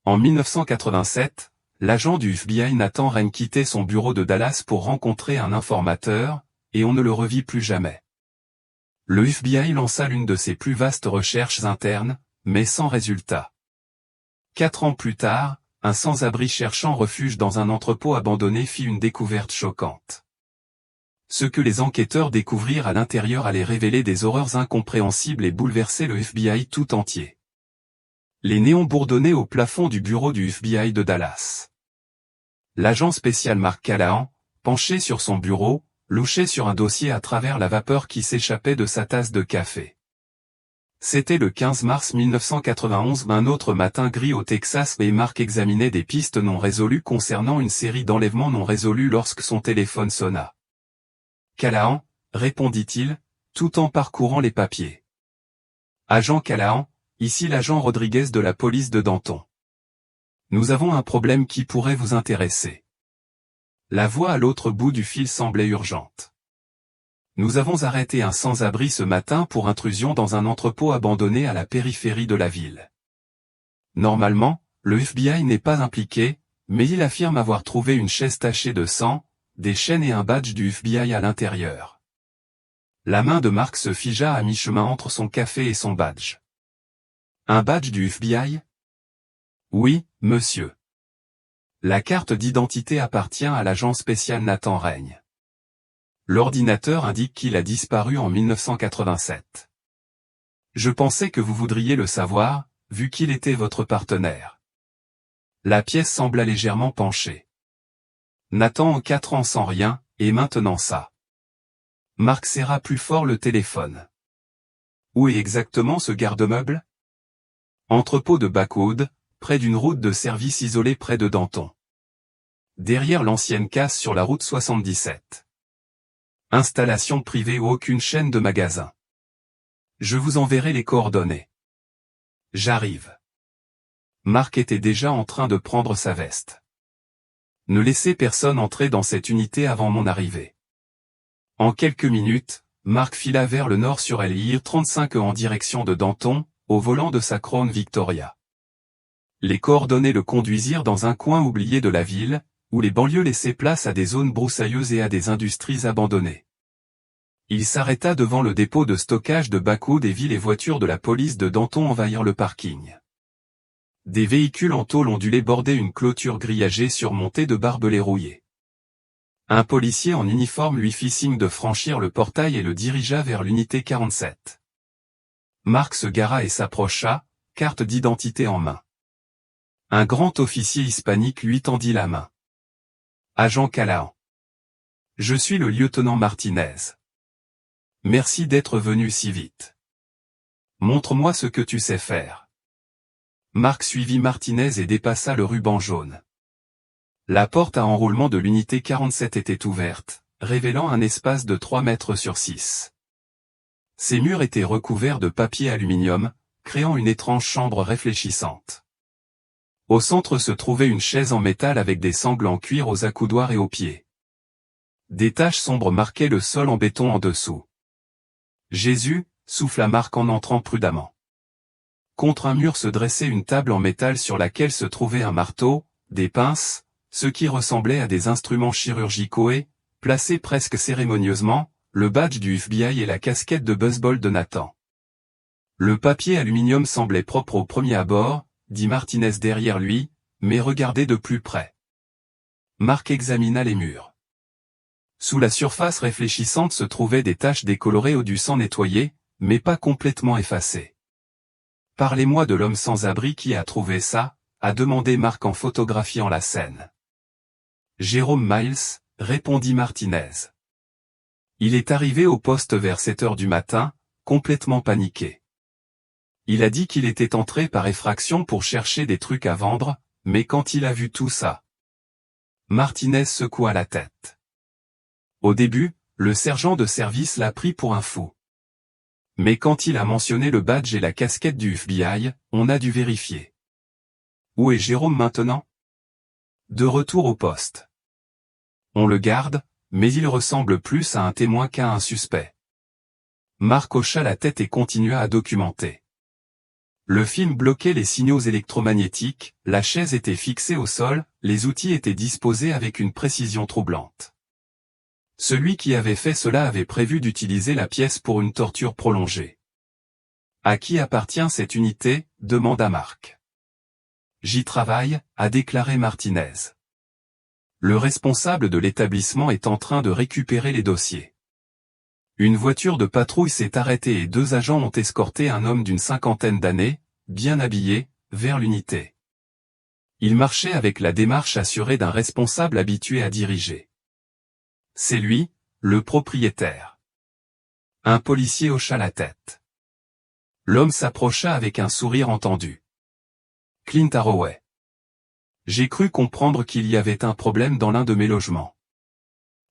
En 1987, l'agent du FBI Nathan Raine quittait son bureau de Dallas pour rencontrer un informateur, et on ne le revit plus jamais. Le FBI lança l'une de ses plus vastes recherches internes, mais sans résultat. 4 ans plus tard, un sans-abri cherchant refuge dans un entrepôt abandonné fit une découverte choquante. Ce que les enquêteurs découvrirent à l'intérieur allait révéler des horreurs incompréhensibles et bouleverser le FBI tout entier. Les néons bourdonnaient au plafond du bureau du FBI de Dallas. L'agent spécial Mark Callahan, penché sur son bureau, louchait sur un dossier à travers la vapeur qui s'échappait de sa tasse de café. C'était le 15 mars 1991, un autre matin gris au Texas, et Mark examinait des pistes non résolues concernant une série d'enlèvements non résolus lorsque son téléphone sonna. « Callahan », répondit-il, tout en parcourant les papiers. « Agent Callahan, ici l'agent Rodriguez de la police de Denton. Nous avons un problème qui pourrait vous intéresser. » La voix à l'autre bout du fil semblait urgente. « Nous avons arrêté un sans-abri ce matin pour intrusion dans un entrepôt abandonné à la périphérie de la ville. Normalement, le FBI n'est pas impliqué, mais il affirme avoir trouvé une chaise tachée de sang, des chaînes et un badge du FBI à l'intérieur. » La main de Mark se figea à mi-chemin entre son café et son badge. « Un badge du FBI ? » ?»« Oui, monsieur. La carte d'identité appartient à l'agent spécial Nathan Raine. L'ordinateur indique qu'il a disparu en 1987. Je pensais que vous voudriez le savoir, vu qu'il était votre partenaire. » La pièce sembla légèrement penchée. Nathan en 4 ans sans rien, et maintenant ça. Mark serra plus fort le téléphone. Où est exactement ce garde-meuble ? Entrepôt de Backwood, près d'une route de service isolée près de Denton. Derrière l'ancienne casse sur la route 77. Installation privée ou aucune chaîne de magasins. Je vous enverrai les coordonnées. J'arrive. Mark était déjà en train de prendre sa veste. Ne laissez personne entrer dans cette unité avant mon arrivée. En quelques minutes, Mark fila vers le nord sur LIR 35 en direction de Denton, au volant de sa Crown Victoria. Les coordonnées le conduisirent dans un coin oublié de la ville, où les banlieues laissaient place à des zones broussailleuses et à des industries abandonnées. Il s'arrêta devant le dépôt de stockage de Backwood et vit les voitures de la police de Denton envahir le parking. Des véhicules en tôle ondulée bordaient une clôture grillagée surmontée de barbelés rouillés. Un policier en uniforme lui fit signe de franchir le portail et le dirigea vers l'unité 47. Mark se gara et s'approcha, carte d'identité en main. Un grand officier hispanique lui tendit la main. « Agent Callahan. Je suis le lieutenant Martinez. Merci d'être venu si vite. Montre-moi ce que tu sais faire. » Mark suivit Martinez et dépassa le ruban jaune. La porte à enroulement de l'unité 47 était ouverte, révélant un espace de 3 mètres sur 6. Ses murs étaient recouverts de papier aluminium, créant une étrange chambre réfléchissante. Au centre se trouvait une chaise en métal avec des sangles en cuir aux accoudoirs et aux pieds. Des taches sombres marquaient le sol en béton en dessous. « Jésus !» souffla Mark en entrant prudemment. Contre un mur se dressait une table en métal sur laquelle se trouvait un marteau, des pinces, ce qui ressemblait à des instruments chirurgicaux et, placés presque cérémonieusement, le badge du FBI et la casquette de baseball de Nathan. Le papier aluminium semblait propre au premier abord, dit Martinez derrière lui, mais regardez de plus près. Mark examina les murs. Sous la surface réfléchissante se trouvaient des taches décolorées ou du sang nettoyé, mais pas complètement effacées. « Parlez-moi de l'homme sans abri qui a trouvé ça », a demandé Mark en photographiant la scène. « Jérôme Miles », répondit Martinez. Il est arrivé au poste vers 7 heures du matin, complètement paniqué. Il a dit qu'il était entré par effraction pour chercher des trucs à vendre, mais quand il a vu tout ça... Martinez secoua la tête. Au début, le sergent de service l'a pris pour un fou. Mais quand il a mentionné le badge et la casquette du FBI, on a dû vérifier. Où est Jérôme maintenant? De retour au poste. On le garde, mais il ressemble plus à un témoin qu'à un suspect. Mark hocha la tête et continua à documenter. Le film bloquait les signaux électromagnétiques, la chaise était fixée au sol, les outils étaient disposés avec une précision troublante. Celui qui avait fait cela avait prévu d'utiliser la pièce pour une torture prolongée. « À qui appartient cette unité ?» demanda Marc. « J'y travaille », a déclaré Martinez. Le responsable de l'établissement est en train de récupérer les dossiers. Une voiture de patrouille s'est arrêtée et 2 agents ont escorté un homme d'une 50aine d'années, bien habillé, vers l'unité. Il marchait avec la démarche assurée d'un responsable habitué à diriger. C'est lui, le propriétaire. Un policier hocha la tête. L'homme s'approcha avec un sourire entendu. Clint Arroway. J'ai cru comprendre qu'il y avait un problème dans l'un de mes logements.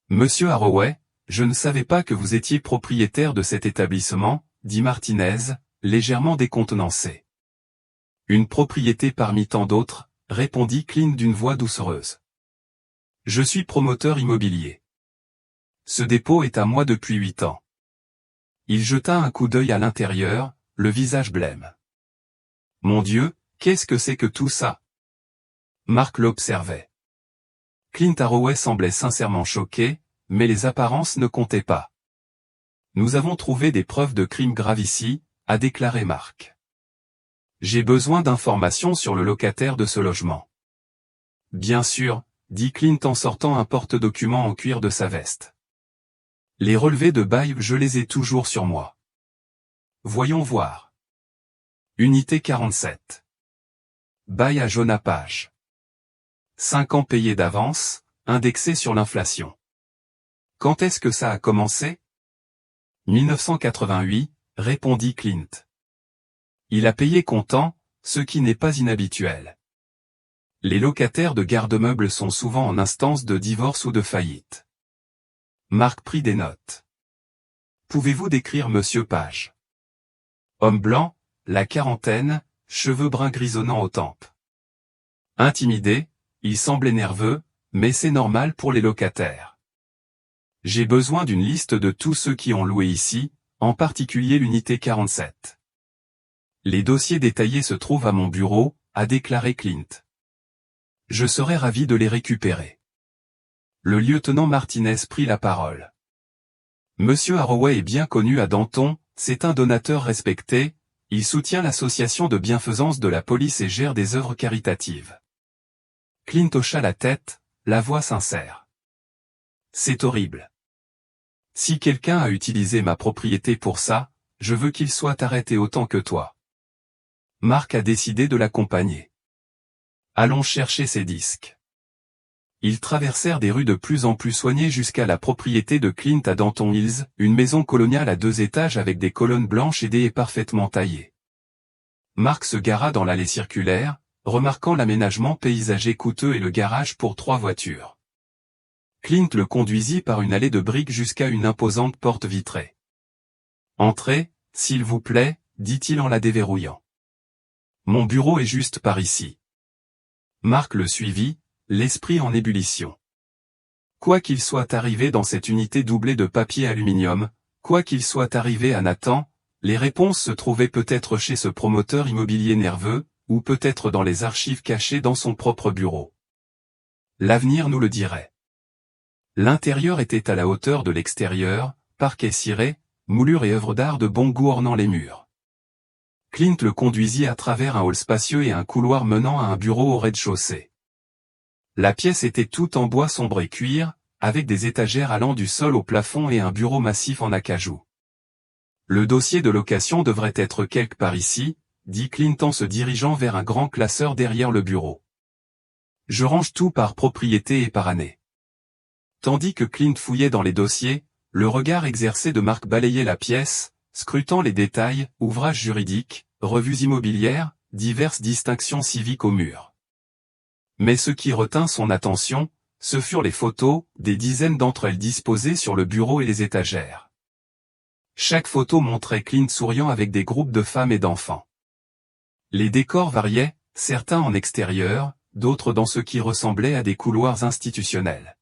Monsieur Arroway, je ne savais pas que vous étiez propriétaire de cet établissement, dit Martinez, légèrement décontenancé. Une propriété parmi tant d'autres, répondit Clint d'une voix doucereuse. Je suis promoteur immobilier. Ce dépôt est à moi depuis 8 ans. Il jeta un coup d'œil à l'intérieur, le visage blême. Mon Dieu, qu'est-ce que c'est que tout ça? Marc l'observait. Clint Arroway semblait sincèrement choqué, mais les apparences ne comptaient pas. Nous avons trouvé des preuves de crime grave ici, a déclaré Marc. J'ai besoin d'informations sur le locataire de ce logement. Bien sûr, dit Clint en sortant un porte-document en cuir de sa veste. Les relevés de bail, je les ai toujours sur moi. Voyons voir. Unité 47. Bail à Jonah Page. 5 ans payés d'avance, indexés sur l'inflation. Quand est-ce que ça a commencé? 1988, répondit Clint. Il a payé comptant, ce qui n'est pas inhabituel. Les locataires de garde-meubles sont souvent en instance de divorce ou de faillite. Marc prit des notes. Pouvez-vous décrire Monsieur Page? Homme blanc, la quarantaine, cheveux bruns grisonnants aux tempes. Intimidé, il semblait nerveux, mais c'est normal pour les locataires. J'ai besoin d'une liste de tous ceux qui ont loué ici, en particulier l'unité 47. Les dossiers détaillés se trouvent à mon bureau, a déclaré Clint. Je serais ravi de les récupérer. Le lieutenant Martinez prit la parole. Monsieur Arroway est bien connu à Danton, c'est un donateur respecté, il soutient l'association de bienfaisance de la police et gère des œuvres caritatives. Clint hocha la tête, la voix sincère. C'est horrible. Si quelqu'un a utilisé ma propriété pour ça, je veux qu'il soit arrêté autant que toi. Marc a décidé de l'accompagner. Allons chercher ses disques. Ils traversèrent des rues de plus en plus soignées jusqu'à la propriété de Clint à Danton Hills, une maison coloniale à 2 étages avec des colonnes blanches et des haies parfaitement taillées. Marc se gara dans l'allée circulaire, remarquant l'aménagement paysager coûteux et le garage pour 3 voitures. Clint le conduisit par une allée de briques jusqu'à une imposante porte vitrée. « Entrez, s'il vous plaît, dit-il en la déverrouillant. Mon bureau est juste par ici. » Marc le suivit, l'esprit en ébullition. Quoi qu'il soit arrivé dans cette unité doublée de papier aluminium, quoi qu'il soit arrivé à Nathan, les réponses se trouvaient peut-être chez ce promoteur immobilier nerveux, ou peut-être dans les archives cachées dans son propre bureau. L'avenir nous le dirait. L'intérieur était à la hauteur de l'extérieur, parquet ciré, moulures et œuvres d'art de bon goût ornant les murs. Clint le conduisit à travers un hall spacieux et un couloir menant à un bureau au rez-de-chaussée. La pièce était toute en bois sombre et cuir, avec des étagères allant du sol au plafond et un bureau massif en acajou. Le dossier de location devrait être quelque part ici, dit Clint en se dirigeant vers un grand classeur derrière le bureau. Je range tout par propriété et par année. Tandis que Clint fouillait dans les dossiers, le regard exercé de Marc balayait la pièce, scrutant les détails, ouvrages juridiques, revues immobilières, diverses distinctions civiques au mur. Mais ce qui retint son attention, ce furent les photos, des dizaines d'entre elles disposées sur le bureau et les étagères. Chaque photo montrait Clint souriant avec des groupes de femmes et d'enfants. Les décors variaient, certains en extérieur, d'autres dans ce qui ressemblait à des couloirs institutionnels.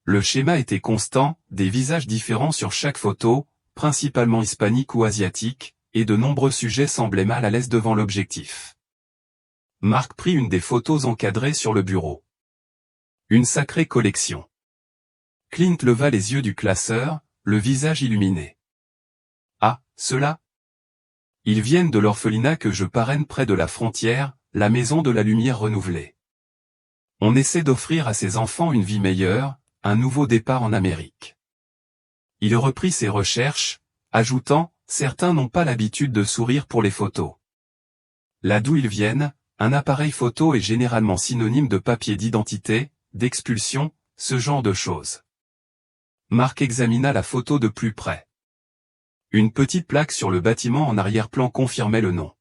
Le schéma était constant, des visages différents sur chaque photo, principalement hispaniques ou asiatiques, et de nombreux sujets semblaient mal à l'aise devant l'objectif. Mark prit une des photos encadrées sur le bureau. Une sacrée collection. Clint leva les yeux du classeur, le visage illuminé. Ah, ceux-là? Ils viennent de l'orphelinat que je parraine près de la frontière, la maison de la lumière renouvelée. On essaie d'offrir à ces enfants une vie meilleure, un nouveau départ en Amérique. Il reprit ses recherches, ajoutant, certains n'ont pas l'habitude de sourire pour les photos. Là d'où ils viennent, un appareil photo est généralement synonyme de papier d'identité, d'expulsion, ce genre de choses. Mark examina la photo de plus près. Une petite plaque sur le bâtiment en arrière-plan confirmait le nom.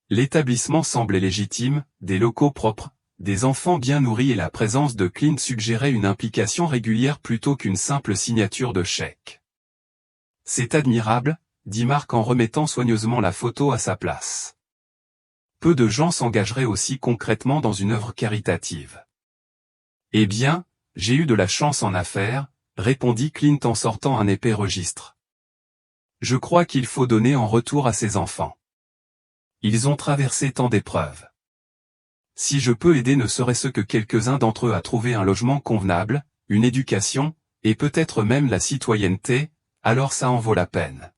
L'établissement semblait légitime, des locaux propres, des enfants bien nourris et la présence de Clint suggérait une implication régulière plutôt qu'une simple signature de chèque. C'est admirable, dit Mark en remettant soigneusement la photo à sa place. Peu de gens s'engageraient aussi concrètement dans une œuvre caritative. Eh bien, j'ai eu de la chance en affaires, répondit Clint en sortant un épais registre. Je crois qu'il faut donner en retour à ces enfants. Ils ont traversé tant d'épreuves. Si je peux aider ne serait-ce que quelques-uns d'entre eux à trouver un logement convenable, une éducation, et peut-être même la citoyenneté, alors ça en vaut la peine.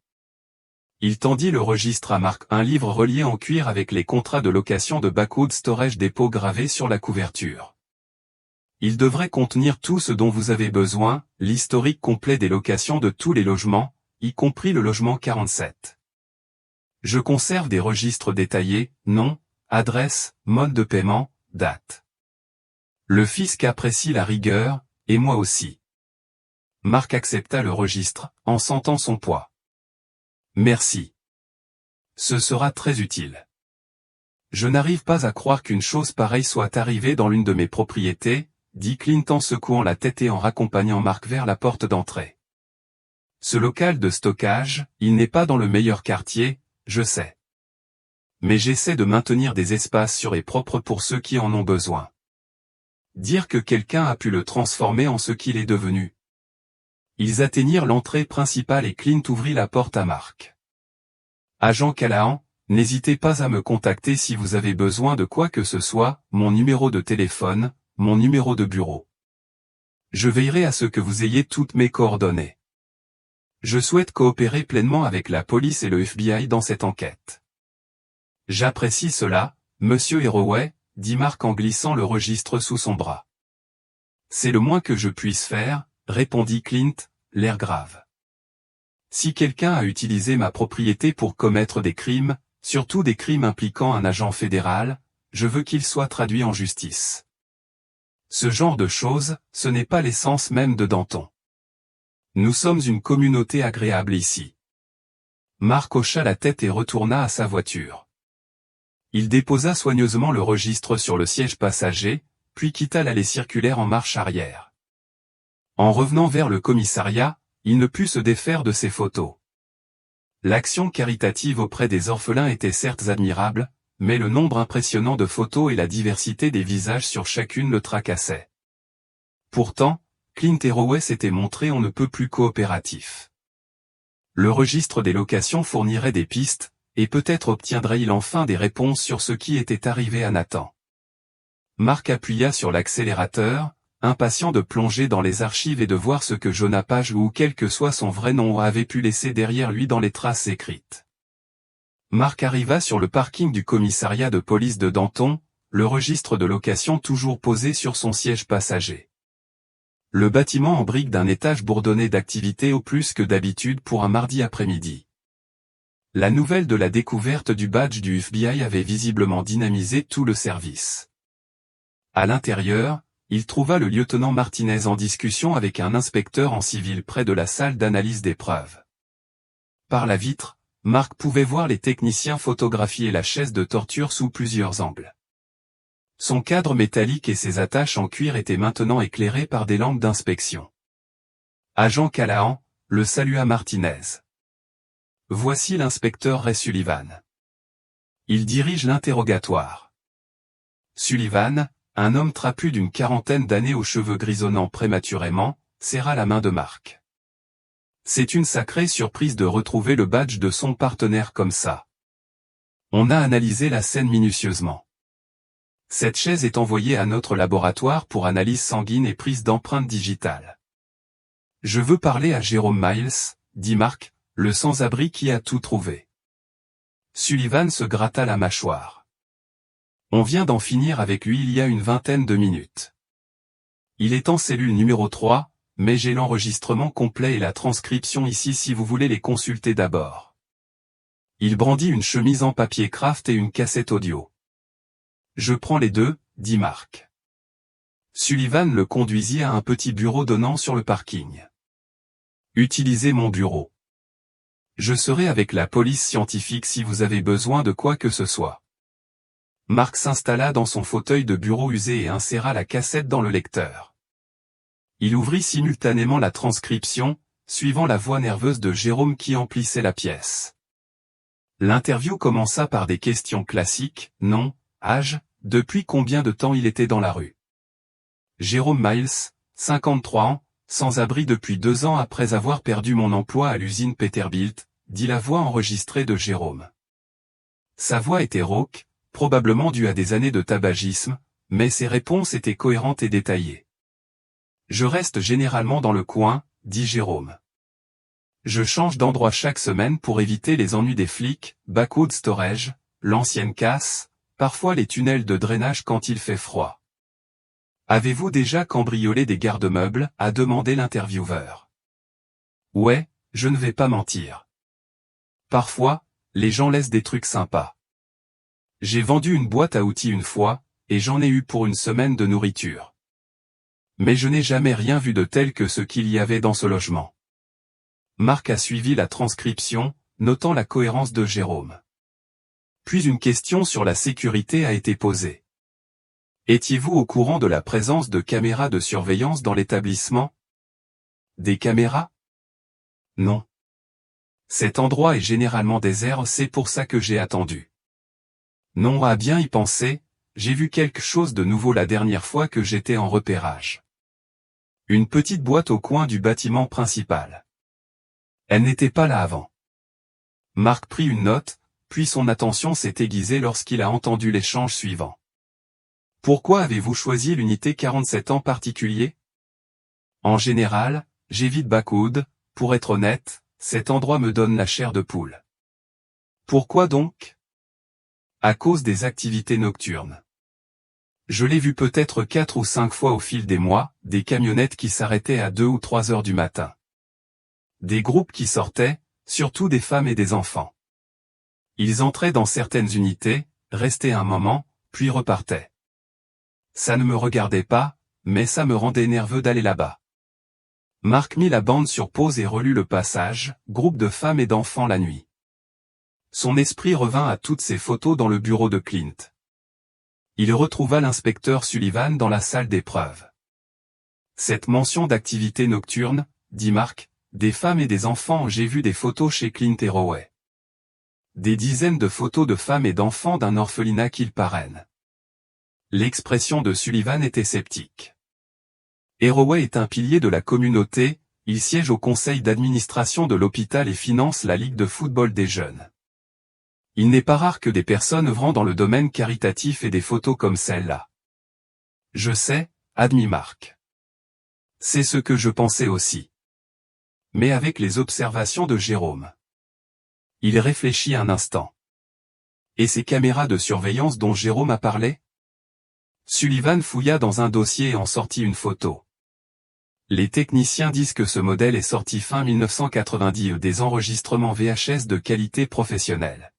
Il tendit le registre à Mark, un livre relié en cuir avec les contrats de location de Backwood Storage Depot gravés sur la couverture. Il devrait contenir tout ce dont vous avez besoin, l'historique complet des locations de tous les logements, y compris le logement 47. Je conserve des registres détaillés, nom, adresse, mode de paiement, date. Le fisc apprécie la rigueur, et moi aussi. Mark accepta le registre, en sentant son poids. Merci. Ce sera très utile. Je n'arrive pas à croire qu'une chose pareille soit arrivée dans l'une de mes propriétés, dit Clint en secouant la tête et en raccompagnant Mark vers la porte d'entrée. Ce local de stockage, il n'est pas dans le meilleur quartier, je sais. Mais j'essaie de maintenir des espaces sûrs et propres pour ceux qui en ont besoin. Dire que quelqu'un a pu le transformer en ce qu'il est devenu. Ils atteignirent l'entrée principale et Clint ouvrit la porte à Mark. Agent Callahan, n'hésitez pas à me contacter si vous avez besoin de quoi que ce soit, mon numéro de téléphone, mon numéro de bureau. Je veillerai à ce que vous ayez toutes mes coordonnées. Je souhaite coopérer pleinement avec la police et le FBI dans cette enquête. J'apprécie cela, monsieur Heroway, dit Mark en glissant le registre sous son bras. C'est le moins que je puisse faire, répondit Clint, l'air grave. Si quelqu'un a utilisé ma propriété pour commettre des crimes, surtout des crimes impliquant un agent fédéral, je veux qu'il soit traduit en justice. Ce genre de choses, ce n'est pas l'essence même de Danton. Nous sommes une communauté agréable ici. Mark hocha la tête et retourna à sa voiture. Il déposa soigneusement le registre sur le siège passager, puis quitta l'allée circulaire en marche arrière. En revenant vers le commissariat, il ne put se défaire de ses photos. L'action caritative auprès des orphelins était certes admirable, mais le nombre impressionnant de photos et la diversité des visages sur chacune le tracassaient. Pourtant, Clint Heroway s'était montré on ne peut plus coopératif. Le registre des locations fournirait des pistes, et peut-être obtiendrait-il enfin des réponses sur ce qui était arrivé à Nathan. Mark appuya sur l'accélérateur, impatient de plonger dans les archives et de voir ce que Jonah Page ou quel que soit son vrai nom avait pu laisser derrière lui dans les traces écrites. Mark arriva sur le parking du commissariat de police de Danton, le registre de location toujours posé sur son siège passager. Le bâtiment en briques d'un étage bourdonnait d'activité au plus que d'habitude pour un mardi après-midi. La nouvelle de la découverte du badge du FBI avait visiblement dynamisé tout le service. À l'intérieur, il trouva le lieutenant Martinez en discussion avec un inspecteur en civil près de la salle d'analyse des preuves. Par la vitre, Mark pouvait voir les techniciens photographier la chaise de torture sous plusieurs angles. Son cadre métallique et ses attaches en cuir étaient maintenant éclairés par des lampes d'inspection. Agent Callahan, le salua Martinez. Voici l'inspecteur Ray Sullivan. Il dirige l'interrogatoire. Sullivan, un homme trapu d'une quarantaine d'années aux cheveux grisonnants prématurément, serra la main de Mark. C'est une sacrée surprise de retrouver le badge de son partenaire comme ça. On a analysé la scène minutieusement. Cette chaise est envoyée à notre laboratoire pour analyse sanguine et prise d'empreintes digitales. Je veux parler à Jérôme Miles, dit Mark, le sans-abri qui a tout trouvé. Sullivan se gratta la mâchoire. On vient d'en finir avec lui il y a une vingtaine de minutes. Il est en cellule numéro 3, mais j'ai l'enregistrement complet et la transcription ici si vous voulez les consulter d'abord. Il brandit une chemise en papier craft et une cassette audio. Je prends les deux, dit Mark. Sullivan le conduisit à un petit bureau donnant sur le parking. Utilisez mon bureau. Je serai avec la police scientifique si vous avez besoin de quoi que ce soit. Mark s'installa dans son fauteuil de bureau usé et inséra la cassette dans le lecteur. Il ouvrit simultanément la transcription, suivant la voix nerveuse de Jérôme qui emplissait la pièce. L'interview commença par des questions classiques, nom, âge, depuis combien de temps il était dans la rue. Jérôme Miles, 53 ans, sans abri depuis 2 ans après avoir perdu mon emploi à l'usine Peterbilt, dit la voix enregistrée de Jérôme. Sa voix était rauque, probablement due à des années de tabagisme, mais ses réponses étaient cohérentes et détaillées. Je reste généralement dans le coin, dit Jérôme. Je change d'endroit chaque semaine pour éviter les ennuis des flics, Backwood Storage, l'ancienne casse, parfois les tunnels de drainage quand il fait froid. Avez-vous déjà cambriolé des garde-meubles, a demandé l'intervieweur. Ouais, je ne vais pas mentir. Parfois, les gens laissent des trucs sympas. J'ai vendu une boîte à outils une fois, et j'en ai eu pour une semaine de nourriture. Mais je n'ai jamais rien vu de tel que ce qu'il y avait dans ce logement. Mark a suivi la transcription, notant la cohérence de Jérôme. Puis une question sur la sécurité a été posée. Étiez-vous au courant de la présence de caméras de surveillance dans l'établissement? Des caméras? Non. Cet endroit est généralement désert, c'est pour ça que j'ai attendu. Non, à bien y penser, j'ai vu quelque chose de nouveau la dernière fois que j'étais en repérage. Une petite boîte au coin du bâtiment principal. Elle n'était pas là avant. Mark prit une note, puis son attention s'est aiguisée lorsqu'il a entendu l'échange suivant. Pourquoi avez-vous choisi l'unité 47 en particulier? En général, j'évite Backwood, pour être honnête, cet endroit me donne la chair de poule. Pourquoi donc? À cause des activités nocturnes. Je l'ai vu peut-être 4 ou 5 fois au fil des mois, des camionnettes qui s'arrêtaient à 2 ou 3 heures du matin. Des groupes qui sortaient, surtout des femmes et des enfants. Ils entraient dans certaines unités, restaient un moment, puis repartaient. Ça ne me regardait pas, mais ça me rendait nerveux d'aller là-bas. Mark mit la bande sur pause et relut le passage, groupe de femmes et d'enfants la nuit. Son esprit revint à toutes ces photos dans le bureau de Clint. Il retrouva l'inspecteur Sullivan dans la salle d'épreuve. Cette mention d'activité nocturne, dit Mark, des femmes et des enfants, j'ai vu des photos chez Clint et Rowey. Des dizaines de photos de femmes et d'enfants d'un orphelinat qu'il parraine. L'expression de Sullivan était sceptique. Rowey est un pilier de la communauté, il siège au conseil d'administration de l'hôpital et finance la ligue de football des jeunes. Il n'est pas rare que des personnes œuvrant dans le domaine caritatif aient des photos comme celle-là. Je sais, admit Mark. C'est ce que je pensais aussi. Mais avec les observations de Jérôme. Il réfléchit un instant. Et ces caméras de surveillance dont Jérôme a parlé? Sullivan fouilla dans un dossier et en sortit une photo. Les techniciens disent que ce modèle est sorti fin 1990 et des enregistrements VHS de qualité professionnelle.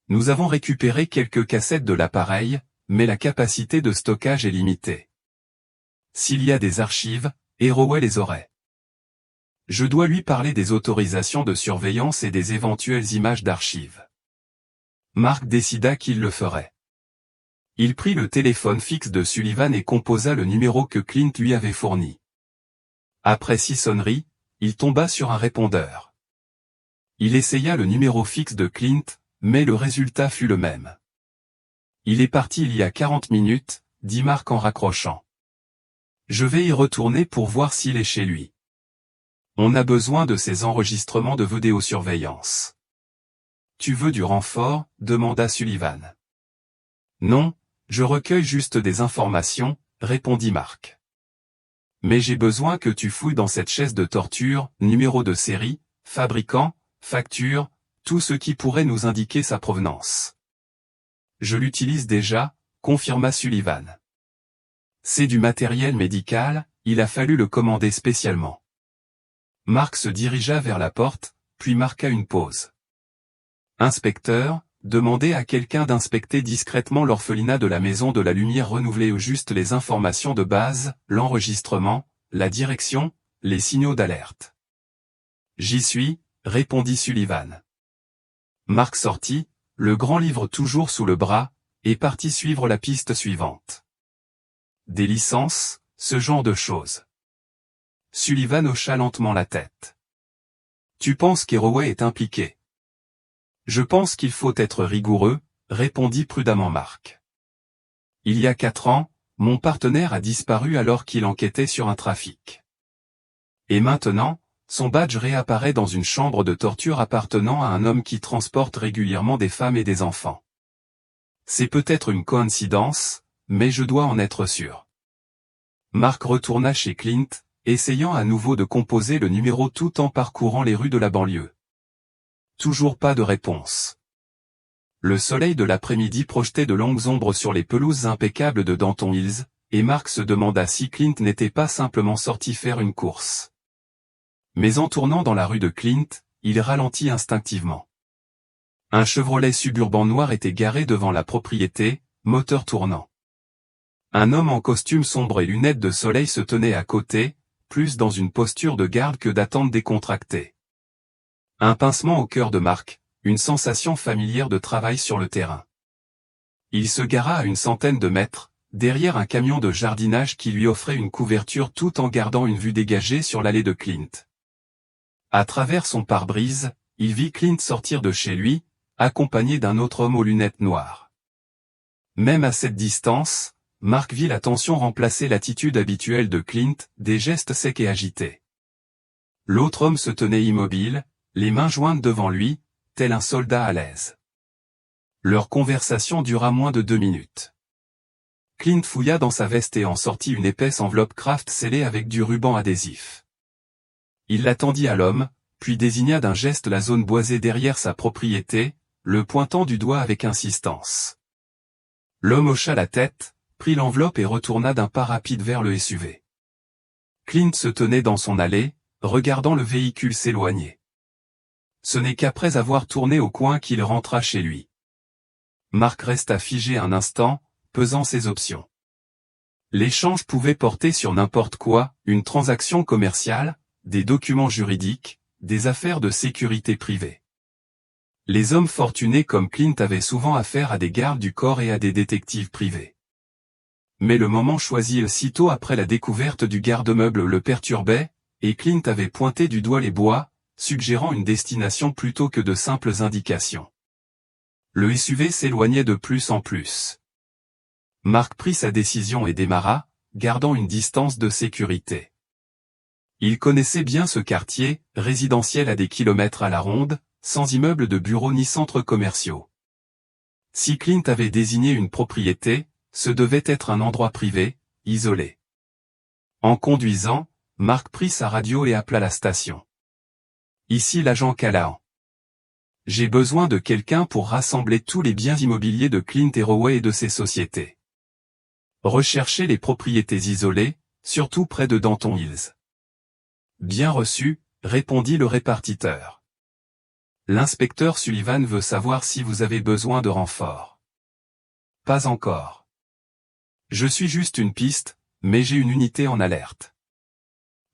Nous avons récupéré quelques cassettes de l'appareil, mais la capacité de stockage est limitée. S'il y a des archives, Rowey les aurait. Je dois lui parler des autorisations de surveillance et des éventuelles images d'archives. Mark décida qu'il le ferait. Il prit le téléphone fixe de Sullivan et composa le numéro que Clint lui avait fourni. Après 6 sonneries, il tomba sur un répondeur. Il essaya le numéro fixe de Clint, mais le résultat fut le même. Il est parti il y a 40 minutes, dit Mark en raccrochant. Je vais y retourner pour voir s'il est chez lui. On a besoin de ces enregistrements de vidéosurveillance. Tu veux du renfort? Demanda Sullivan. Non, je recueille juste des informations, répondit Mark. Mais j'ai besoin que tu fouilles dans cette chaise de torture, numéro de série, fabricant, facture, tout ce qui pourrait nous indiquer sa provenance. Je l'utilise déjà, confirma Sullivan. C'est du matériel médical, il a fallu le commander spécialement. Mark se dirigea vers la porte, puis marqua une pause. Inspecteur, demandez à quelqu'un d'inspecter discrètement l'orphelinat de la Maison de la Lumière renouvelée au juste les informations de base, l'enregistrement, la direction, les signaux d'alerte. J'y suis, répondit Sullivan. Mark sortit, le grand livre toujours sous le bras, et partit suivre la piste suivante. Des licences, ce genre de choses. Sullivan hocha lentement la tête. Tu penses qu'Arroway est impliqué? Je pense qu'il faut être rigoureux, répondit prudemment Mark. Il y a 4 ans, mon partenaire a disparu alors qu'il enquêtait sur un trafic. Et maintenant, son badge réapparaît dans une chambre de torture appartenant à un homme qui transporte régulièrement des femmes et des enfants. C'est peut-être une coïncidence, mais je dois en être sûr. Mark retourna chez Clint, essayant à nouveau de composer le numéro tout en parcourant les rues de la banlieue. Toujours pas de réponse. Le soleil de l'après-midi projetait de longues ombres sur les pelouses impeccables de Danton Hills, et Mark se demanda si Clint n'était pas simplement sorti faire une course. Mais en tournant dans la rue de Clint, il ralentit instinctivement. Un Chevrolet Suburban noir était garé devant la propriété, moteur tournant. Un homme en costume sombre et lunettes de soleil se tenait à côté, plus dans une posture de garde que d'attente décontractée. Un pincement au cœur de Mark, une sensation familière de travail sur le terrain. Il se gara à une centaine de mètres, derrière un camion de jardinage qui lui offrait une couverture tout en gardant une vue dégagée sur l'allée de Clint. À travers son pare-brise, il vit Clint sortir de chez lui, accompagné d'un autre homme aux lunettes noires. Même à cette distance, Mark vit la tension remplacer l'attitude habituelle de Clint, des gestes secs et agités. L'autre homme se tenait immobile, les mains jointes devant lui, tel un soldat à l'aise. Leur conversation dura moins de 2 minutes. Clint fouilla dans sa veste et en sortit une épaisse enveloppe Kraft scellée avec du ruban adhésif. Il la tendit à l'homme, puis désigna d'un geste la zone boisée derrière sa propriété, le pointant du doigt avec insistance. L'homme hocha la tête, prit l'enveloppe et retourna d'un pas rapide vers le SUV. Clint se tenait dans son allée, regardant le véhicule s'éloigner. Ce n'est qu'après avoir tourné au coin qu'il rentra chez lui. Mark resta figé un instant, pesant ses options. L'échange pouvait porter sur n'importe quoi, une transaction commerciale, des documents juridiques, des affaires de sécurité privée. Les hommes fortunés comme Clint avaient souvent affaire à des gardes du corps et à des détectives privés. Mais le moment choisi aussitôt après la découverte du garde-meuble le perturbait, et Clint avait pointé du doigt les bois, suggérant une destination plutôt que de simples indications. Le SUV s'éloignait de plus en plus. Mark prit sa décision et démarra, gardant une distance de sécurité. Il connaissait bien ce quartier, résidentiel à des kilomètres à la ronde, sans immeubles de bureaux ni centres commerciaux. Si Clint avait désigné une propriété, ce devait être un endroit privé, isolé. En conduisant, Mark prit sa radio et appela la station. Ici l'agent Callahan. J'ai besoin de quelqu'un pour rassembler tous les biens immobiliers de Clint Arroway et de ses sociétés. Recherchez les propriétés isolées, surtout près de Danton Hills. Bien reçu, répondit le répartiteur. L'inspecteur Sullivan veut savoir si vous avez besoin de renfort. Pas encore. Je suis juste une piste, mais j'ai une unité en alerte.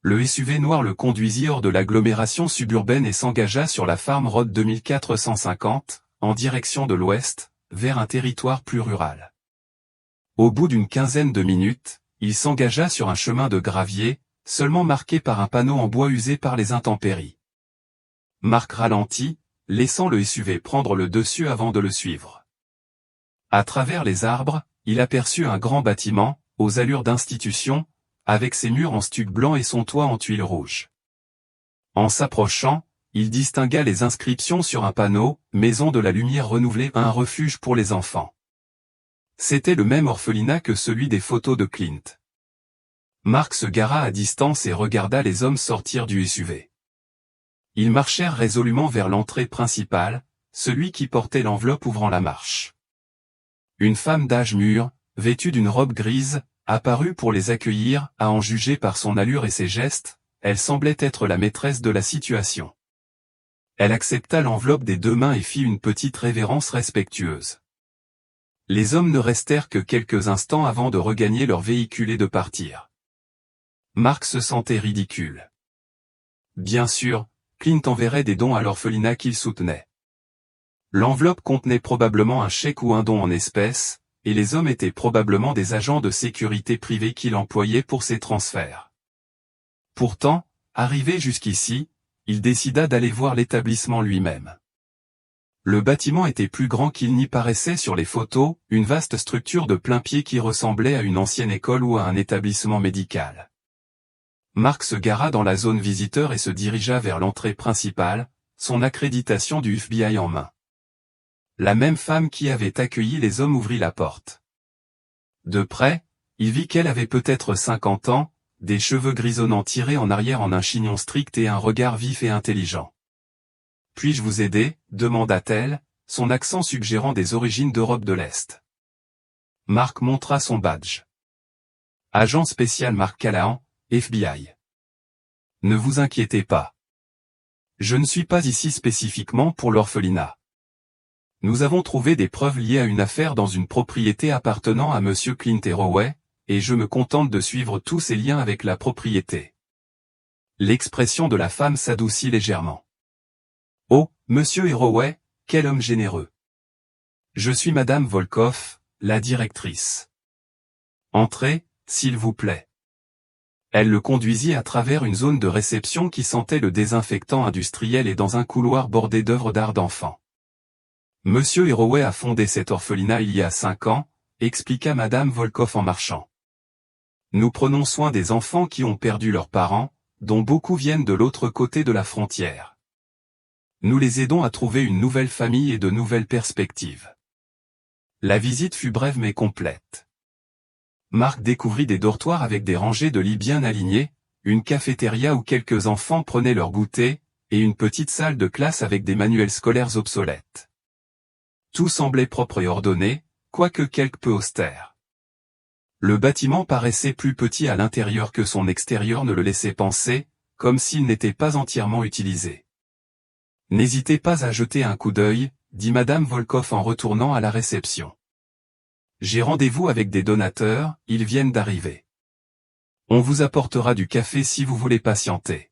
Le SUV noir le conduisit hors de l'agglomération suburbaine et s'engagea sur la Farm Road 2450, en direction de l'ouest, vers un territoire plus rural. Au bout d'une quinzaine de minutes, il s'engagea sur un chemin de gravier, seulement marqué par un panneau en bois usé par les intempéries. Mark ralentit, laissant le SUV prendre le dessus avant de le suivre. À travers les arbres, il aperçut un grand bâtiment, aux allures d'institution, avec ses murs en stuc blanc et son toit en tuiles rouges. En s'approchant, il distingua les inscriptions sur un panneau, « Maison de la lumière renouvelée, un refuge pour les enfants ». C'était le même orphelinat que celui des photos de Clint. Mark se gara à distance et regarda les hommes sortir du SUV. Ils marchèrent résolument vers l'entrée principale, celui qui portait l'enveloppe ouvrant la marche. Une femme d'âge mûr, vêtue d'une robe grise, apparut pour les accueillir, à en juger par son allure et ses gestes, elle semblait être la maîtresse de la situation. Elle accepta l'enveloppe des deux mains et fit une petite révérence respectueuse. Les hommes ne restèrent que quelques instants avant de regagner leur véhicule et de partir. Mark se sentait ridicule. Bien sûr, Clint enverrait des dons à l'orphelinat qu'il soutenait. L'enveloppe contenait probablement un chèque ou un don en espèces, et les hommes étaient probablement des agents de sécurité privés qu'il employait pour ces transferts. Pourtant, arrivé jusqu'ici, il décida d'aller voir l'établissement lui-même. Le bâtiment était plus grand qu'il n'y paraissait sur les photos, une vaste structure de plain-pied qui ressemblait à une ancienne école ou à un établissement médical. Mark se gara dans la zone visiteur et se dirigea vers l'entrée principale, son accréditation du FBI en main. La même femme qui avait accueilli les hommes ouvrit la porte. De près, il vit qu'elle avait peut-être 50 ans, des cheveux grisonnants tirés en arrière en un chignon strict et un regard vif et intelligent. « Puis-je vous aider ?» demanda-t-elle, son accent suggérant des origines d'Europe de l'Est. Mark montra son badge. « Agent spécial Mark Callahan, FBI. » « Ne vous inquiétez pas. Je ne suis pas ici spécifiquement pour l'orphelinat. Nous avons trouvé des preuves liées à une affaire dans une propriété appartenant à Monsieur Clint Arroway, et je me contente de suivre tous ces liens avec la propriété. » L'expression de la femme s'adoucit légèrement. « Oh, Monsieur Arroway, quel homme généreux. Je suis Madame Volkoff, la directrice. Entrez, s'il vous plaît. » Elle le conduisit à travers une zone de réception qui sentait le désinfectant industriel et dans un couloir bordé d'œuvres d'art d'enfants. « Monsieur Arroway a fondé cet orphelinat il y a 5 ans, expliqua Madame Volkoff en marchant. Nous prenons soin des enfants qui ont perdu leurs parents, dont beaucoup viennent de l'autre côté de la frontière. Nous les aidons à trouver une nouvelle famille et de nouvelles perspectives. » La visite fut brève mais complète. Mark découvrit des dortoirs avec des rangées de lits bien alignés, une cafétéria où quelques enfants prenaient leur goûter, et une petite salle de classe avec des manuels scolaires obsolètes. Tout semblait propre et ordonné, quoique quelque peu austère. Le bâtiment paraissait plus petit à l'intérieur que son extérieur ne le laissait penser, comme s'il n'était pas entièrement utilisé. « N'hésitez pas à jeter un coup d'œil, » dit Madame Volkoff en retournant à la réception. « J'ai rendez-vous avec des donateurs, ils viennent d'arriver. On vous apportera du café si vous voulez patienter. »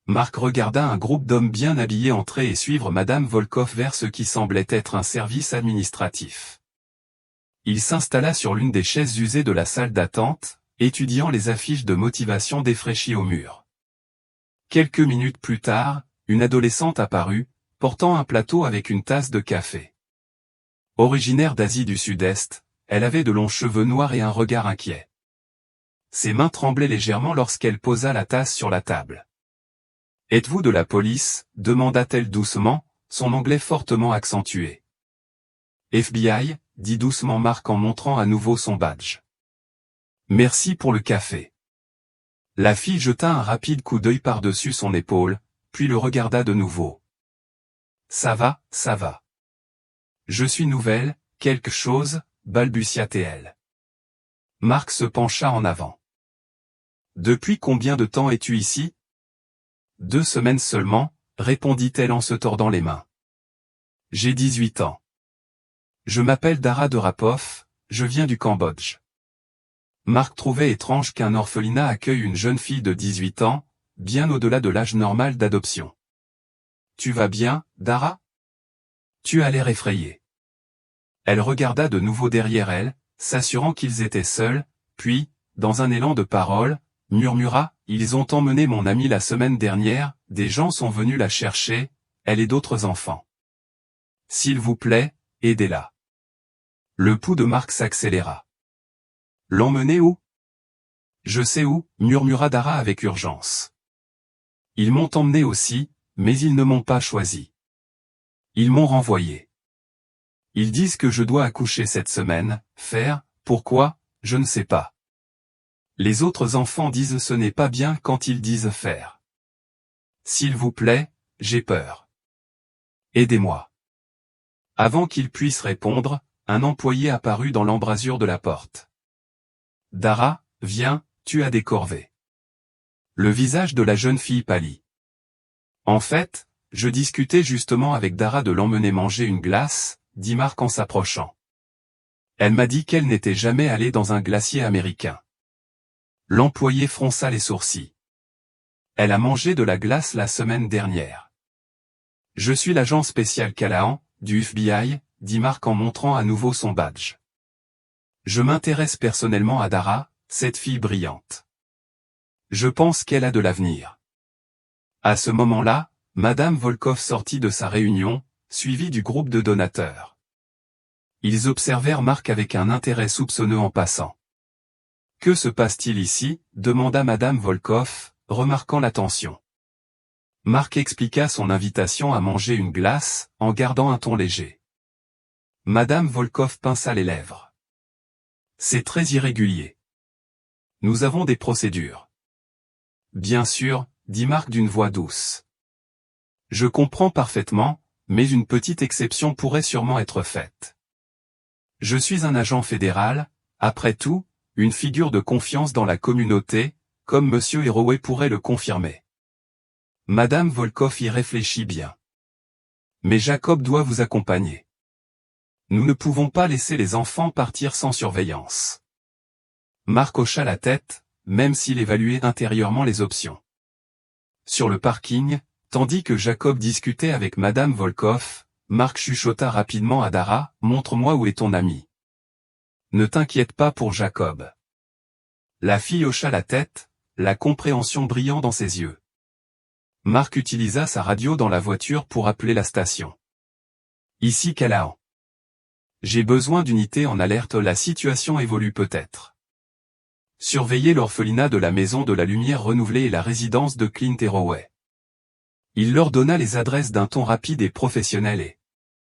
Mark regarda un groupe d'hommes bien habillés entrer et suivre Madame Volkoff vers ce qui semblait être un service administratif. Il s'installa sur l'une des chaises usées de la salle d'attente, étudiant les affiches de motivation défraîchies au mur. Quelques minutes plus tard, une adolescente apparut, portant un plateau avec une tasse de café. Originaire d'Asie du Sud-Est, elle avait de longs cheveux noirs et un regard inquiet. Ses mains tremblaient légèrement lorsqu'elle posa la tasse sur la table. « Êtes-vous de la police ?» demanda-t-elle doucement, son anglais fortement accentué. « FBI » dit doucement Mark en montrant à nouveau son badge. « Merci pour le café. » La fille jeta un rapide coup d'œil par-dessus son épaule, puis le regarda de nouveau. « Ça va, ça va. Je suis nouvelle, quelque chose, balbutia-t-elle. Mark se pencha en avant. « Depuis combien de temps es-tu ici ?» « 2 semaines seulement, » répondit-elle en se tordant les mains. « J'ai 18 ans. Je m'appelle Dara de Rapov, je viens du Cambodge. » Mark trouvait étrange qu'un orphelinat accueille une jeune fille de 18 ans, bien au-delà de l'âge normal d'adoption. « Tu vas bien, Dara ? Tu as l'air effrayée. » Elle regarda de nouveau derrière elle, s'assurant qu'ils étaient seuls, puis, dans un élan de parole, murmura, « Ils ont emmené mon amie la semaine dernière, des gens sont venus la chercher, elle et d'autres enfants. S'il vous plaît, aidez-la. » Le pouls de Mark s'accéléra. « L'emmener où ? » « Je sais où, » murmura Dara avec urgence. Ils m'ont emmené aussi, mais ils ne m'ont pas choisi. Ils m'ont renvoyé. Ils disent que je dois accoucher cette semaine, faire, pourquoi, je ne sais pas. Les autres enfants disent ce n'est pas bien quand ils disent faire. S'il vous plaît, j'ai peur. Aidez-moi. Avant qu'il puisse répondre, un employé apparut dans l'embrasure de la porte. Dara, viens, tu as des corvées. Le visage de la jeune fille pâlit. En fait, je discutais justement avec Dara de l'emmener manger une glace, dit Marc en s'approchant. Elle m'a dit qu'elle n'était jamais allée dans un glacier américain. L'employé fronça les sourcils. Elle a mangé de la glace la semaine dernière. Je suis l'agent spécial Callahan, du FBI, dit Marc en montrant à nouveau son badge. Je m'intéresse personnellement à Dara, cette fille brillante. Je pense qu'elle a de l'avenir. À ce moment-là, Madame Volkov sortit de sa réunion, suivie du groupe de donateurs. Ils observèrent Marc avec un intérêt soupçonneux en passant. « Que se passe-t-il ici » demanda Madame Volkov, remarquant l'attention. Marc expliqua son invitation à manger une glace, en gardant un ton léger. Madame Volkov pinça les lèvres. « C'est très irrégulier. Nous avons des procédures. » Bien sûr, dit Marc d'une voix douce. Je comprends parfaitement, mais une petite exception pourrait sûrement être faite. Je suis un agent fédéral, après tout, une figure de confiance dans la communauté, comme Monsieur Héroé pourrait le confirmer. Madame Volkov y réfléchit bien. Mais Jacob doit vous accompagner. Nous ne pouvons pas laisser les enfants partir sans surveillance. Marc hocha la tête, même s'il évaluait intérieurement les options. Sur le parking, tandis que Jacob discutait avec Madame Volkov, Marc chuchota rapidement à Dara, « Montre-moi où est ton ami. » Ne t'inquiète pas pour Jacob. La fille hocha la tête, la compréhension brillant dans ses yeux. Marc utilisa sa radio dans la voiture pour appeler la station. Ici Callahan. J'ai besoin d'unités en alerte, la situation évolue peut-être. Surveillez l'orphelinat de la Maison de la Lumière renouvelée et la résidence de Clint Héroé. Il leur donna les adresses d'un ton rapide et professionnel et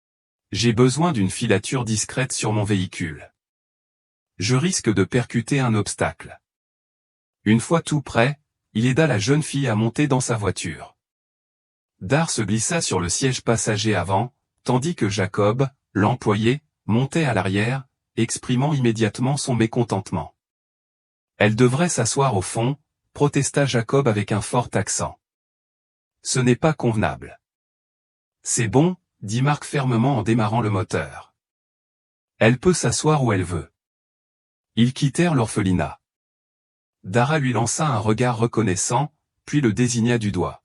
« J'ai besoin d'une filature discrète sur mon véhicule. Je risque de percuter un obstacle. » Une fois tout prêt, il aida la jeune fille à monter dans sa voiture. Dar se glissa sur le siège passager avant, tandis que Jacob, l'employé, montait à l'arrière, exprimant immédiatement son mécontentement. « Elle devrait s'asseoir au fond, » protesta Jacob avec un fort accent. « Ce n'est pas convenable. »« C'est bon, » dit Marc fermement en démarrant le moteur. « Elle peut s'asseoir où elle veut. » Ils quittèrent l'orphelinat. Dara lui lança un regard reconnaissant, puis le désigna du doigt.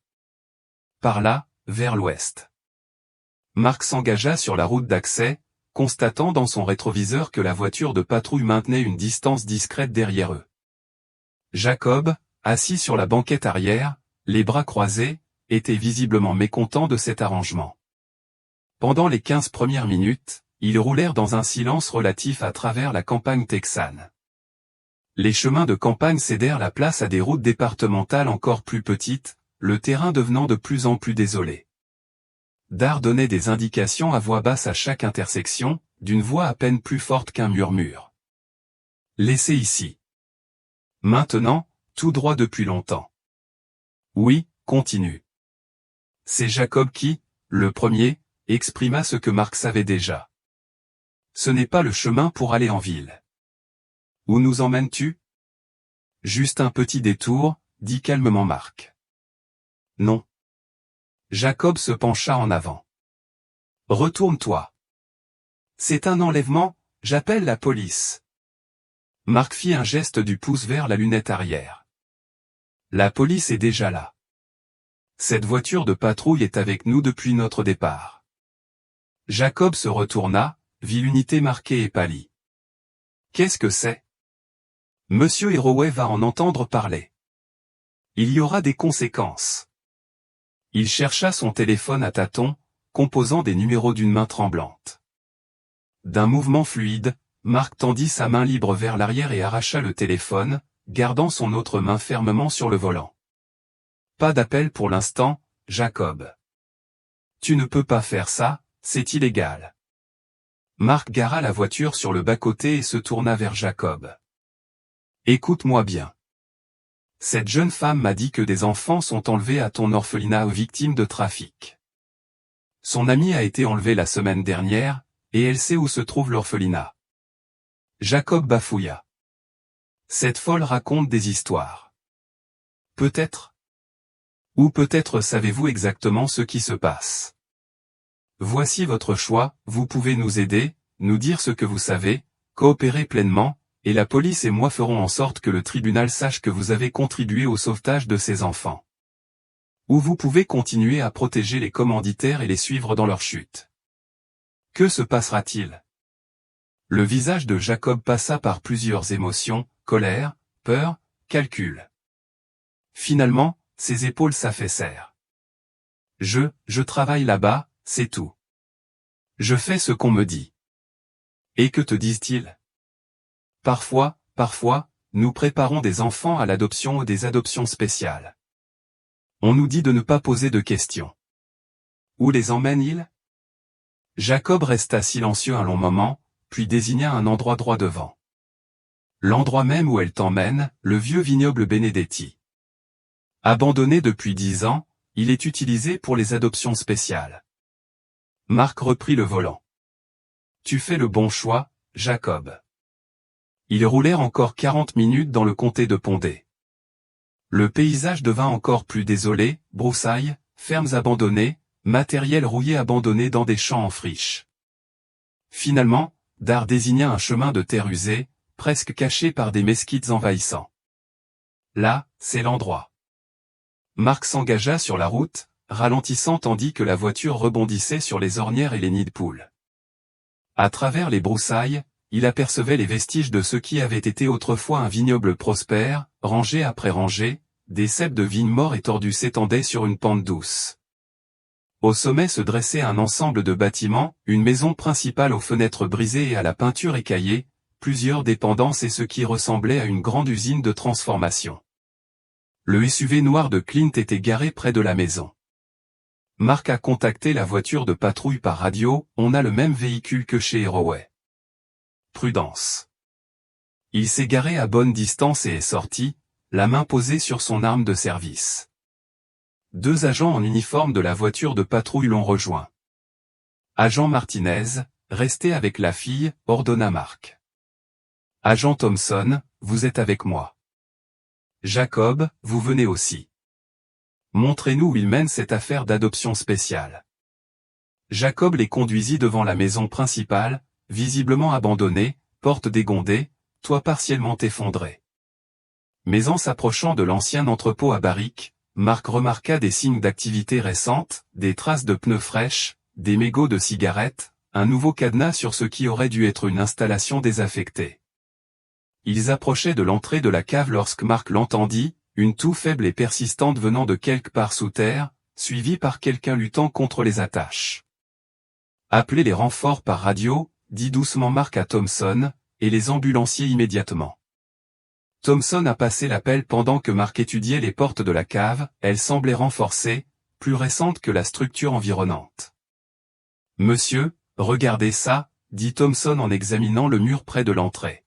Par là, vers l'ouest. Marc s'engagea sur la route d'accès, constatant dans son rétroviseur que la voiture de patrouille maintenait une distance discrète derrière eux. Jacob, assis sur la banquette arrière, les bras croisés, était visiblement mécontent de cet arrangement. Pendant les 15 premières minutes, ils roulèrent dans un silence relatif à travers la campagne texane. Les chemins de campagne cédèrent la place à des routes départementales encore plus petites, le terrain devenant de plus en plus désolé. Dar donnait des indications à voix basse à chaque intersection, d'une voix à peine plus forte qu'un murmure. Laissez ici. Maintenant, tout droit depuis longtemps. Oui, continue. C'est Jacob qui, le premier, exprima ce que Marc savait déjà. Ce n'est pas le chemin pour aller en ville. Où nous emmènes-tu? Juste un petit détour, dit calmement Marc. Non. Jacob se pencha en avant. Retourne-toi. C'est un enlèvement, j'appelle la police. Marc fit un geste du pouce vers la lunette arrière. La police est déjà là. Cette voiture de patrouille est avec nous depuis notre départ. Jacob se retourna, vit l'unité marquée et pâlit. Qu'est-ce que c'est? Monsieur Héroé va en entendre parler. Il y aura des conséquences. Il chercha son téléphone à tâtons, composant des numéros d'une main tremblante. D'un mouvement fluide, Marc tendit sa main libre vers l'arrière et arracha le téléphone, gardant son autre main fermement sur le volant. Pas d'appel pour l'instant, Jacob. Tu ne peux pas faire ça, c'est illégal. Marc gara la voiture sur le bas-côté et se tourna vers Jacob. Écoute-moi bien. Cette jeune femme m'a dit que des enfants sont enlevés à ton orphelinat aux victimes de trafic. Son amie a été enlevée la semaine dernière, et elle sait où se trouve l'orphelinat. Jacob bafouilla. Cette folle raconte des histoires. Peut-être. Ou peut-être savez-vous exactement ce qui se passe. Voici votre choix, vous pouvez nous aider, nous dire ce que vous savez, coopérer pleinement, et la police et moi ferons en sorte que le tribunal sache que vous avez contribué au sauvetage de ces enfants. Ou vous pouvez continuer à protéger les commanditaires et les suivre dans leur chute. Que se passera-t-il? Le visage de Jacob passa par plusieurs émotions, colère, peur, calcul. Finalement, ses épaules s'affaissèrent. Je travaille là-bas, c'est tout. Je fais ce qu'on me dit. Et que te disent-ils? Parfois, nous préparons des enfants à l'adoption ou des adoptions spéciales. On nous dit de ne pas poser de questions. Où les emmène-il? Jacob resta silencieux un long moment, puis désigna un endroit droit devant. L'endroit même où elle t'emmène, le vieux vignoble Benedetti. Abandonné depuis 10 ans, il est utilisé pour les adoptions spéciales. Marc reprit le volant. Tu fais le bon choix, Jacob. Ils roulèrent encore 40 minutes dans le comté de Pondé. Le paysage devint encore plus désolé, broussailles, fermes abandonnées, matériel rouillé abandonné dans des champs en friche. Finalement, Dar désigna un chemin de terre usée, presque caché par des mesquites envahissants. Là, c'est l'endroit. Marc s'engagea sur la route, ralentissant tandis que la voiture rebondissait sur les ornières et les nids de poules. À travers les broussailles, il apercevait les vestiges de ce qui avait été autrefois un vignoble prospère, rangée après rangée, des ceps de vignes morts et tordus s'étendaient sur une pente douce. Au sommet se dressait un ensemble de bâtiments, une maison principale aux fenêtres brisées et à la peinture écaillée, plusieurs dépendances et ce qui ressemblait à une grande usine de transformation. Le SUV noir de Clint était garé près de la maison. Marc a contacté la voiture de patrouille par radio, on a le même véhicule que chez Arroway. Prudence. Il s'est garé à bonne distance et est sorti, la main posée sur son arme de service. 2 agents en uniforme de la voiture de patrouille l'ont rejoint. Agent Martinez, restez avec la fille, ordonna Marc. Agent Thompson, vous êtes avec moi. Jacob, vous venez aussi. Montrez-nous où il mène cette affaire d'adoption spéciale. Jacob les conduisit devant la maison principale, visiblement abandonnée, porte dégondée, toit partiellement effondré. Mais en s'approchant de l'ancien entrepôt à barriques, Marc remarqua des signes d'activité récente, des traces de pneus fraîches, des mégots de cigarettes, un nouveau cadenas sur ce qui aurait dû être une installation désaffectée. Ils approchaient de l'entrée de la cave lorsque Marc l'entendit, une toux faible et persistante venant de quelque part sous terre, suivie par quelqu'un luttant contre les attaches. Appelez les renforts par radio, dit doucement Marc à Thompson, et les ambulanciers immédiatement. Thompson a passé l'appel pendant que Marc étudiait les portes de la cave, elles semblaient renforcées, plus récentes que la structure environnante. Monsieur, regardez ça, dit Thompson en examinant le mur près de l'entrée.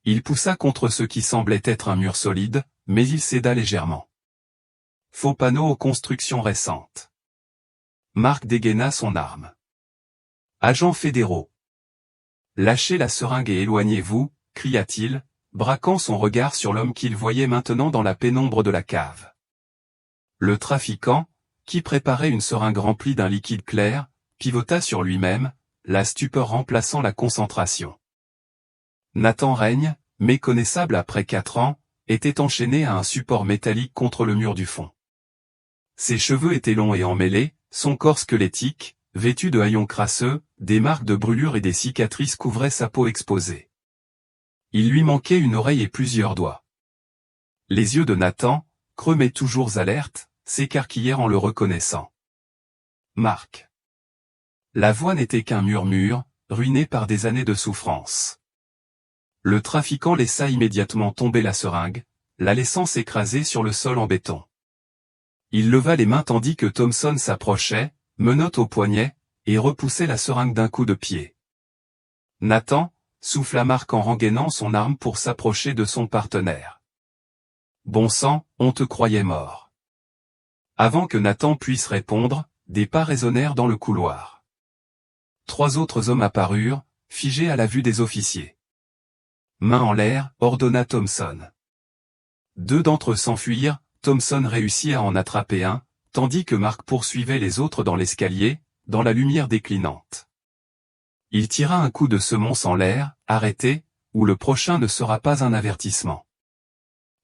Il poussa contre ce qui semblait être un mur solide, mais il céda légèrement. Faux panneaux aux constructions récentes. Marc dégaina son arme. Agents fédéraux. Lâchez la seringue et éloignez-vous, cria-t-il, braquant son regard sur l'homme qu'il voyait maintenant dans la pénombre de la cave. Le trafiquant, qui préparait une seringue remplie d'un liquide clair, pivota sur lui-même, la stupeur remplaçant la concentration. Nathan Règne, méconnaissable après 4 ans, était enchaîné à un support métallique contre le mur du fond. Ses cheveux étaient longs et emmêlés, son corps squelettique, vêtu de haillons crasseux, des marques de brûlures et des cicatrices couvraient sa peau exposée. Il lui manquait une oreille et plusieurs doigts. Les yeux de Nathan, creux mais toujours alertes, s'écarquillèrent en le reconnaissant. Marc. La voix n'était qu'un murmure, ruiné par des années de souffrance. Le trafiquant laissa immédiatement tomber la seringue, la laissant s'écraser sur le sol en béton. Il leva les mains tandis que Thompson s'approchait, menotte au poignet, et repoussait la seringue d'un coup de pied. Nathan, souffla Mark en rengainant son arme pour s'approcher de son partenaire. Bon sang, on te croyait mort. Avant que Nathan puisse répondre, des pas résonnèrent dans le couloir. 3 autres hommes apparurent, figés à la vue des officiers. Main en l'air, ordonna Thompson. 2 d'entre eux s'enfuirent, Thompson réussit à en attraper un, tandis que Mark poursuivait les autres dans l'escalier, dans la lumière déclinante. Il tira un coup de semonce en l'air, arrêté, ou le prochain ne sera pas un avertissement.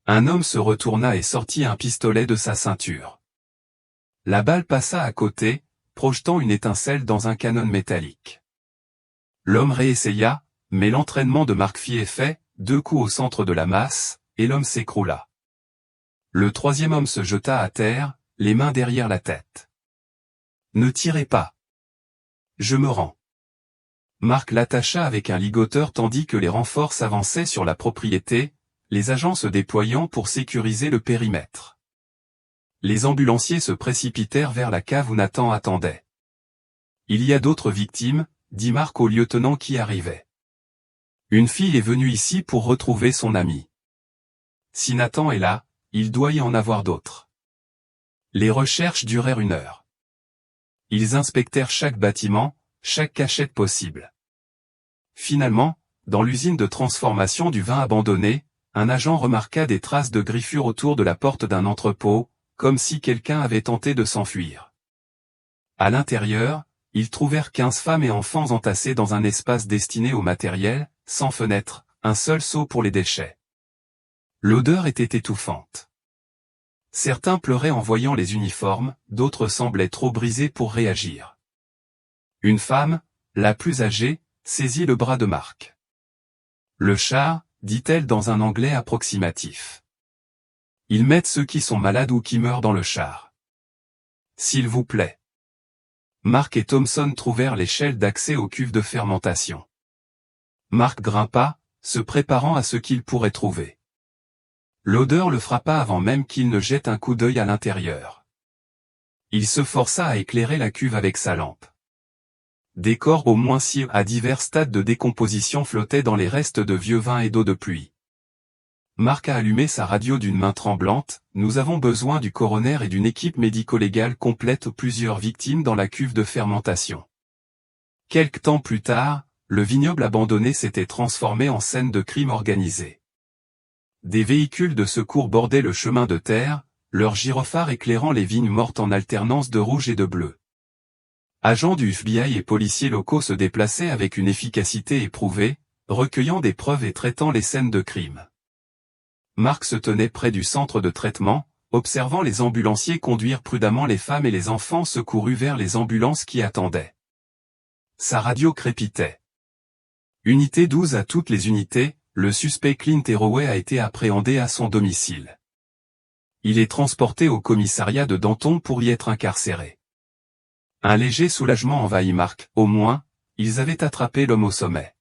Un homme se retourna et sortit un pistolet de sa ceinture. La balle passa à côté, projetant une étincelle dans un canon métallique. L'homme réessaya, mais l'entraînement de Mark fit effet, 2 coups au centre de la masse, et l'homme s'écroula. Le 3e homme se jeta à terre, les mains derrière la tête. Ne tirez pas. Je me rends. Mark l'attacha avec un ligoteur tandis que les renforts s'avançaient sur la propriété, les agents se déployant pour sécuriser le périmètre. Les ambulanciers se précipitèrent vers la cave où Nathan attendait. Il y a d'autres victimes, dit Mark au lieutenant qui arrivait. Une fille est venue ici pour retrouver son ami. Si Nathan est là, il doit y en avoir d'autres. Les recherches durèrent 1 heure. Ils inspectèrent chaque bâtiment, chaque cachette possible. Finalement, dans l'usine de transformation du vin abandonné, un agent remarqua des traces de griffures autour de la porte d'un entrepôt, comme si quelqu'un avait tenté de s'enfuir. À l'intérieur, ils trouvèrent 15 femmes et enfants entassés dans un espace destiné au matériel, sans fenêtre, un seul seau pour les déchets. L'odeur était étouffante. Certains pleuraient en voyant les uniformes, d'autres semblaient trop brisés pour réagir. Une femme, la plus âgée, saisit le bras de Mark. Le char, dit-elle dans un anglais approximatif. Ils mettent ceux qui sont malades ou qui meurent dans le char. S'il vous plaît. Mark et Thompson trouvèrent l'échelle d'accès aux cuves de fermentation. Mark grimpa, se préparant à ce qu'il pourrait trouver. L'odeur le frappa avant même qu'il ne jette un coup d'œil à l'intérieur. Il se força à éclairer la cuve avec sa lampe. Des corps au moins 6 à divers stades de décomposition flottaient dans les restes de vieux vin et d'eau de pluie. Mark a allumé sa radio d'une main tremblante. Nous avons besoin du coroner et d'une équipe médico-légale complète. Plusieurs victimes dans la cuve de fermentation. Quelque temps plus tard, le vignoble abandonné s'était transformé en scène de crime organisé. Des véhicules de secours bordaient le chemin de terre, leurs gyrophares éclairant les vignes mortes en alternance de rouge et de bleu. Agents du FBI et policiers locaux se déplaçaient avec une efficacité éprouvée, recueillant des preuves et traitant les scènes de crime. Mark se tenait près du centre de traitement, observant les ambulanciers conduire prudemment les femmes et les enfants secourus vers les ambulances qui attendaient. Sa radio crépitait. Unité 12 à toutes les unités, le suspect Clint Arroway a été appréhendé à son domicile. Il est transporté au commissariat de Danton pour y être incarcéré. Un léger soulagement envahit Mark, au moins, ils avaient attrapé l'homme au sommet.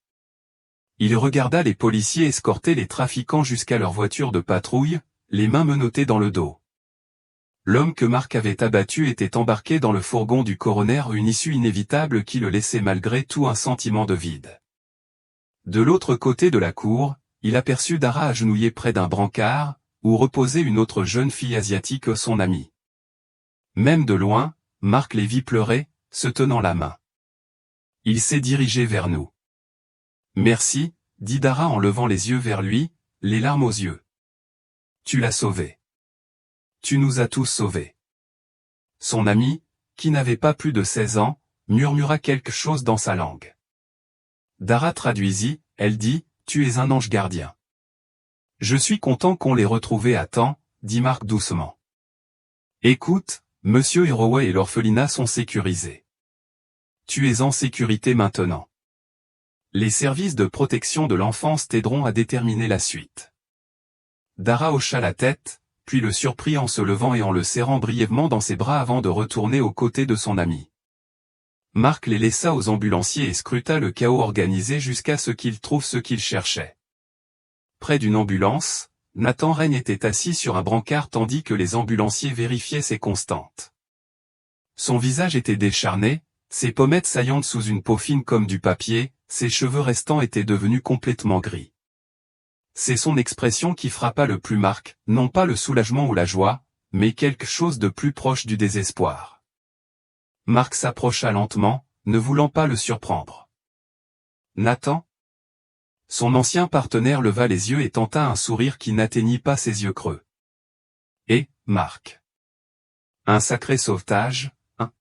Il regarda les policiers escorter les trafiquants jusqu'à leur voiture de patrouille, les mains menottées dans le dos. L'homme que Mark avait abattu était embarqué dans le fourgon du coroner, une issue inévitable qui le laissait malgré tout un sentiment de vide. De l'autre côté de la cour, il aperçut Dara agenouillée près d'un brancard, où reposait une autre jeune fille asiatique, son amie. Même de loin, Mark les vit pleurer, se tenant la main. Il s'est dirigé vers nous. Merci, dit Dara en levant les yeux vers lui, les larmes aux yeux. Tu l'as sauvé. Tu nous as tous sauvés. Son ami, qui n'avait pas plus de 16 ans, murmura quelque chose dans sa langue. Dara traduisit, elle dit, tu es un ange gardien. Je suis content qu'on l'ait retrouvé à temps, dit Mark doucement. Écoute, Monsieur Arroway et l'orphelinat sont sécurisés. Tu es en sécurité maintenant. Les services de protection de l'enfance t'aideront à déterminer la suite. Dara hocha la tête, puis le surprit en se levant et en le serrant brièvement dans ses bras avant de retourner aux côtés de son ami. Mark les laissa aux ambulanciers et scruta le chaos organisé jusqu'à ce qu'il trouve ce qu'il cherchait. Près d'une ambulance, Nathan Règne était assis sur un brancard tandis que les ambulanciers vérifiaient ses constantes. Son visage était décharné, ses pommettes saillantes sous une peau fine comme du papier, ses cheveux restants étaient devenus complètement gris. C'est son expression qui frappa le plus Marc, non pas le soulagement ou la joie, mais quelque chose de plus proche du désespoir. Marc s'approcha lentement, ne voulant pas le surprendre. Nathan ? Son ancien partenaire leva les yeux et tenta un sourire qui n'atteignit pas ses yeux creux. Et, Marc. Un sacré sauvetage, hein ?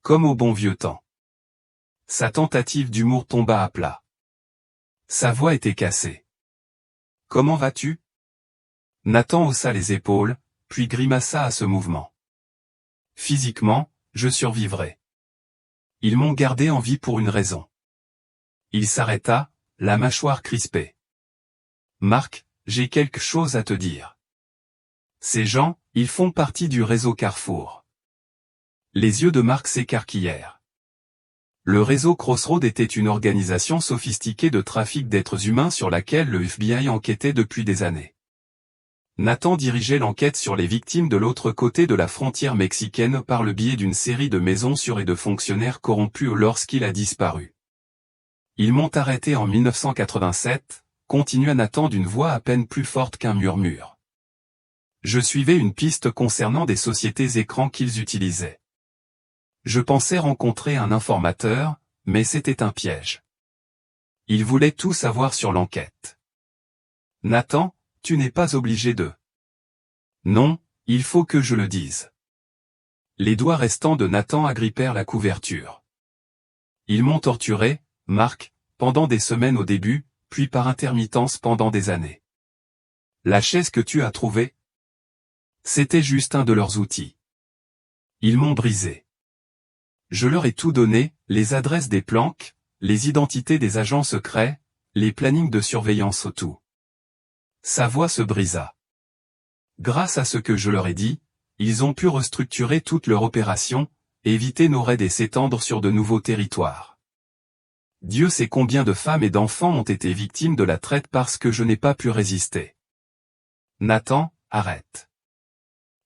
Comme au bon vieux temps. Sa tentative d'humour tomba à plat. Sa voix était cassée. Comment vas-tu ? Nathan haussa les épaules, puis grimaça à ce mouvement. Physiquement, je survivrai. Ils m'ont gardé en vie pour une raison. Il s'arrêta, la mâchoire crispée. Marc, j'ai quelque chose à te dire. Ces gens, ils font partie du réseau Carrefour. Les yeux de Marc s'écarquillèrent. Le réseau Crossroad était une organisation sophistiquée de trafic d'êtres humains sur laquelle le FBI enquêtait depuis des années. Nathan dirigeait l'enquête sur les victimes de l'autre côté de la frontière mexicaine par le biais d'une série de maisons sûres et de fonctionnaires corrompus lorsqu'il a disparu. Ils m'ont arrêté en 1987, continua Nathan d'une voix à peine plus forte qu'un murmure. Je suivais une piste concernant des sociétés écrans qu'ils utilisaient. Je pensais rencontrer un informateur, mais c'était un piège. Ils voulaient tout savoir sur l'enquête. Nathan, tu n'es pas obligé de... Non, il faut que je le dise. Les doigts restants de Nathan agrippèrent la couverture. Ils m'ont torturé, Marc, pendant des semaines au début, puis par intermittence pendant des années. La chaise que tu as trouvée, c'était juste un de leurs outils. Ils m'ont brisé. Je leur ai tout donné, les adresses des planques, les identités des agents secrets, les plannings de surveillance, tout. Sa voix se brisa. Grâce à ce que je leur ai dit, ils ont pu restructurer toute leur opération, éviter nos raids et s'étendre sur de nouveaux territoires. Dieu sait combien de femmes et d'enfants ont été victimes de la traite parce que je n'ai pas pu résister. Nathan, arrête.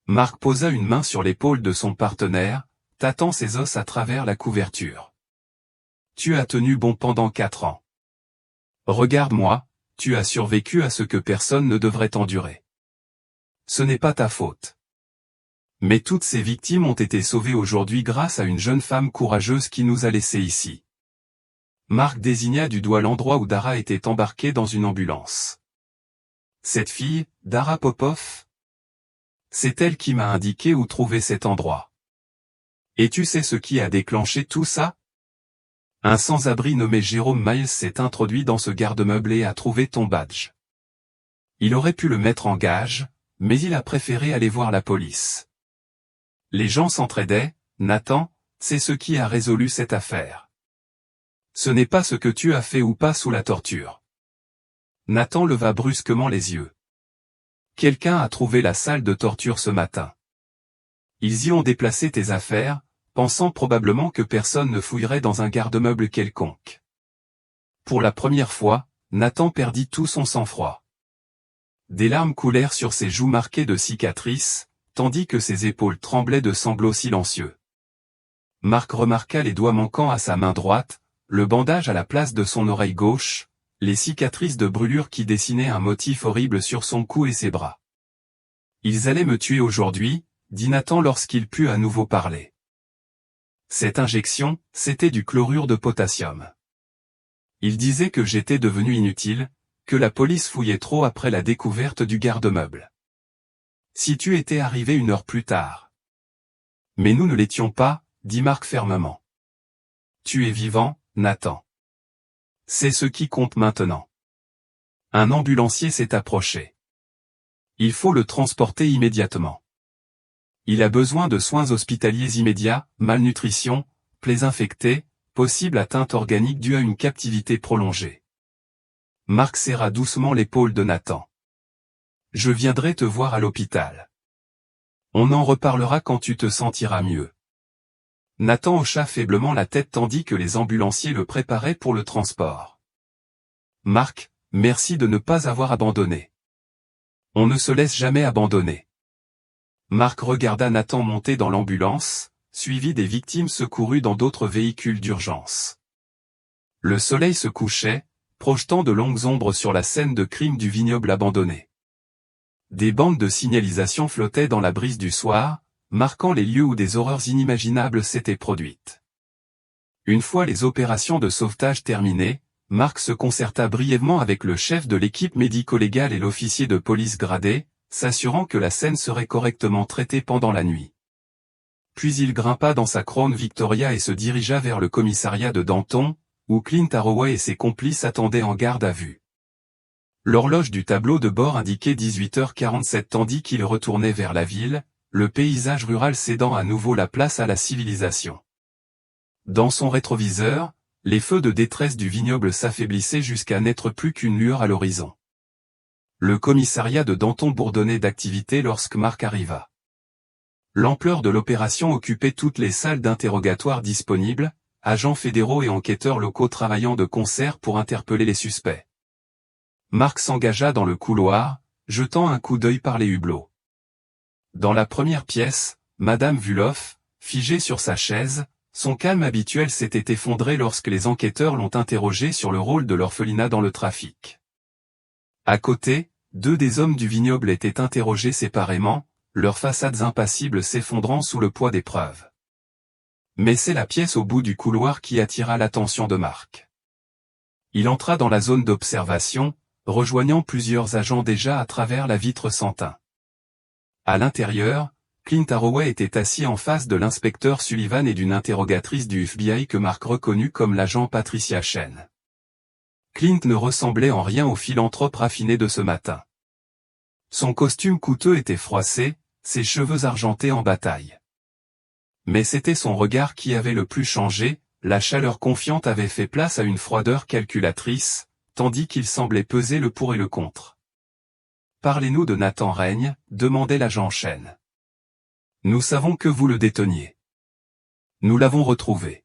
Marc posa une main sur l'épaule de son partenaire, tâtant ses os à travers la couverture. Tu as tenu bon pendant 4 ans. Regarde-moi, tu as survécu à ce que personne ne devrait endurer. Ce n'est pas ta faute. Mais toutes ces victimes ont été sauvées aujourd'hui grâce à une jeune femme courageuse qui nous a laissés ici. Marc désigna du doigt l'endroit où Dara était embarquée dans une ambulance. Cette fille, Dara Popov? C'est elle qui m'a indiqué où trouver cet endroit. Et tu sais ce qui a déclenché tout ça? Un sans-abri nommé Jérôme Miles s'est introduit dans ce garde-meuble et a trouvé ton badge. Il aurait pu le mettre en gage, mais il a préféré aller voir la police. Les gens s'entraidaient, Nathan, c'est ce qui a résolu cette affaire. Ce n'est pas ce que tu as fait ou pas sous la torture. Nathan leva brusquement les yeux. Quelqu'un a trouvé la salle de torture ce matin. Ils y ont déplacé tes affaires, pensant probablement que personne ne fouillerait dans un garde-meuble quelconque. Pour la première fois, Nathan perdit tout son sang-froid. Des larmes coulèrent sur ses joues marquées de cicatrices, tandis que ses épaules tremblaient de sanglots silencieux. Marc remarqua les doigts manquants à sa main droite, le bandage à la place de son oreille gauche, les cicatrices de brûlure qui dessinaient un motif horrible sur son cou et ses bras. Ils allaient me tuer aujourd'hui, dit Nathan lorsqu'il put à nouveau parler. Cette injection, c'était du chlorure de potassium. Il disait que j'étais devenu inutile, que la police fouillait trop après la découverte du garde-meuble. Si tu étais arrivé 1 heure plus tard. Mais nous ne l'étions pas, dit Marc fermement. Tu es vivant, Nathan. C'est ce qui compte maintenant. Un ambulancier s'est approché. Il faut le transporter immédiatement. Il a besoin de soins hospitaliers immédiats, malnutrition, plaies infectées, possible atteinte organique due à une captivité prolongée. Marc serra doucement l'épaule de Nathan. Je viendrai te voir à l'hôpital. On en reparlera quand tu te sentiras mieux. Nathan hocha faiblement la tête tandis que les ambulanciers le préparaient pour le transport. Marc, merci de ne pas avoir abandonné. On ne se laisse jamais abandonner. Marc regarda Nathan monter dans l'ambulance, suivi des victimes secourues dans d'autres véhicules d'urgence. Le soleil se couchait, projetant de longues ombres sur la scène de crime du vignoble abandonné. Des bandes de signalisation flottaient dans la brise du soir, marquant les lieux où des horreurs inimaginables s'étaient produites. Une fois les opérations de sauvetage terminées, Marc se concerta brièvement avec le chef de l'équipe médico-légale et l'officier de police gradé, s'assurant que la scène serait correctement traitée pendant la nuit. Puis il grimpa dans sa Crown Victoria et se dirigea vers le commissariat de Danton, où Clint Arroway et ses complices attendaient en garde à vue. L'horloge du tableau de bord indiquait 18h47 tandis qu'il retournait vers la ville, le paysage rural cédant à nouveau la place à la civilisation. Dans son rétroviseur, les feux de détresse du vignoble s'affaiblissaient jusqu'à n'être plus qu'une lueur à l'horizon. Le commissariat de Danton bourdonnait d'activité lorsque Marc arriva. L'ampleur de l'opération occupait toutes les salles d'interrogatoire disponibles, agents fédéraux et enquêteurs locaux travaillant de concert pour interpeller les suspects. Marc s'engagea dans le couloir, jetant un coup d'œil par les hublots. Dans la première pièce, Madame Vuloff, figée sur sa chaise, son calme habituel s'était effondré lorsque les enquêteurs l'ont interrogée sur le rôle de l'orphelinat dans le trafic. À côté, deux des hommes du vignoble étaient interrogés séparément, leurs façades impassibles s'effondrant sous le poids des preuves. Mais c'est la pièce au bout du couloir qui attira l'attention de Marc. Il entra dans la zone d'observation, rejoignant plusieurs agents déjà à travers la vitre sans teint. À l'intérieur, Clint Arroway était assis en face de l'inspecteur Sullivan et d'une interrogatrice du FBI que Marc reconnut comme l'agent Patricia Chen. Clint ne ressemblait en rien au philanthrope raffiné de ce matin. Son costume coûteux était froissé, ses cheveux argentés en bataille. Mais c'était son regard qui avait le plus changé, la chaleur confiante avait fait place à une froideur calculatrice, tandis qu'il semblait peser le pour et le contre. « Parlez-nous de Nathan Raigne » demandait l'agent Chen. « Nous savons que vous le déteniez. Nous l'avons retrouvé.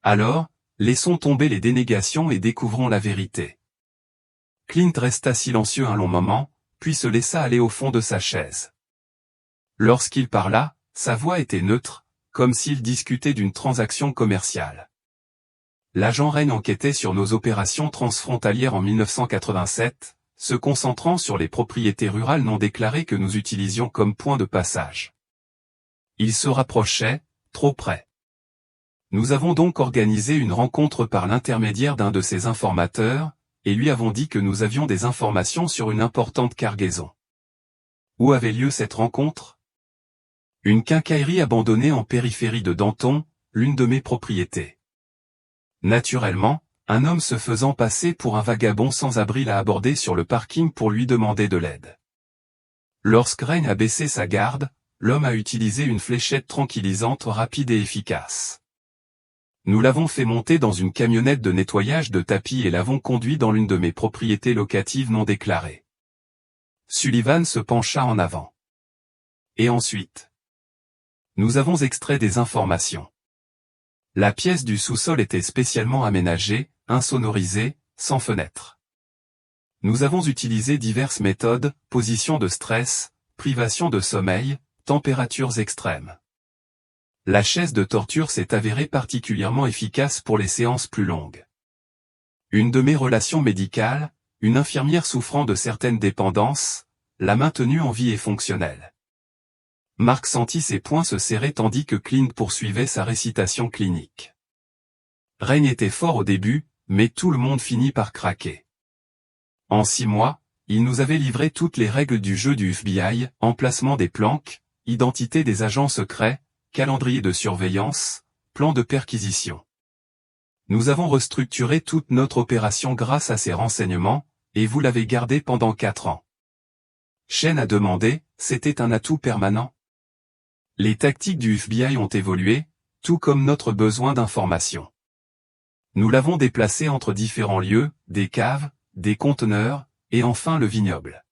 Alors, laissons tomber les dénégations et découvrons la vérité. » Clint resta silencieux un long moment, puis se laissa aller au fond de sa chaise. Lorsqu'il parla, sa voix était neutre, comme s'il discutait d'une transaction commerciale. L'agent Raigne enquêtait sur nos opérations transfrontalières en 1987, se concentrant sur les propriétés rurales non déclarées que nous utilisions comme point de passage. Il se rapprochait, trop près. Nous avons donc organisé une rencontre par l'intermédiaire d'un de ses informateurs, et lui avons dit que nous avions des informations sur une importante cargaison. Où avait lieu cette rencontre? Une quincaillerie abandonnée en périphérie de Danton, l'une de mes propriétés. Naturellement, un homme se faisant passer pour un vagabond sans abri l'a abordé sur le parking pour lui demander de l'aide. Lorsque Raigne a baissé sa garde, l'homme a utilisé une fléchette tranquillisante rapide et efficace. Nous l'avons fait monter dans une camionnette de nettoyage de tapis et l'avons conduit dans l'une de mes propriétés locatives non déclarées. Sullivan se pencha en avant. Et ensuite? Nous avons extrait des informations. La pièce du sous-sol était spécialement aménagée, insonorisée, sans fenêtre. Nous avons utilisé diverses méthodes, position de stress, privation de sommeil, températures extrêmes. La chaise de torture s'est avérée particulièrement efficace pour les séances plus longues. Une de mes relations médicales, une infirmière souffrant de certaines dépendances, l'a maintenue en vie et fonctionnelle. Marc sentit ses poings se serrer tandis que Clint poursuivait sa récitation clinique. Raigne était fort au début, mais tout le monde finit par craquer. En 6 mois, il nous avait livré toutes les règles du jeu du FBI, emplacement des planques, identité des agents secrets, calendrier de surveillance, plan de perquisition. Nous avons restructuré toute notre opération grâce à ces renseignements, et vous l'avez gardé pendant 4 ans. Chen a demandé, c'était un atout permanent? Les tactiques du FBI ont évolué, tout comme notre besoin d'information. Nous l'avons déplacé entre différents lieux, des caves, des conteneurs, et enfin le vignoble.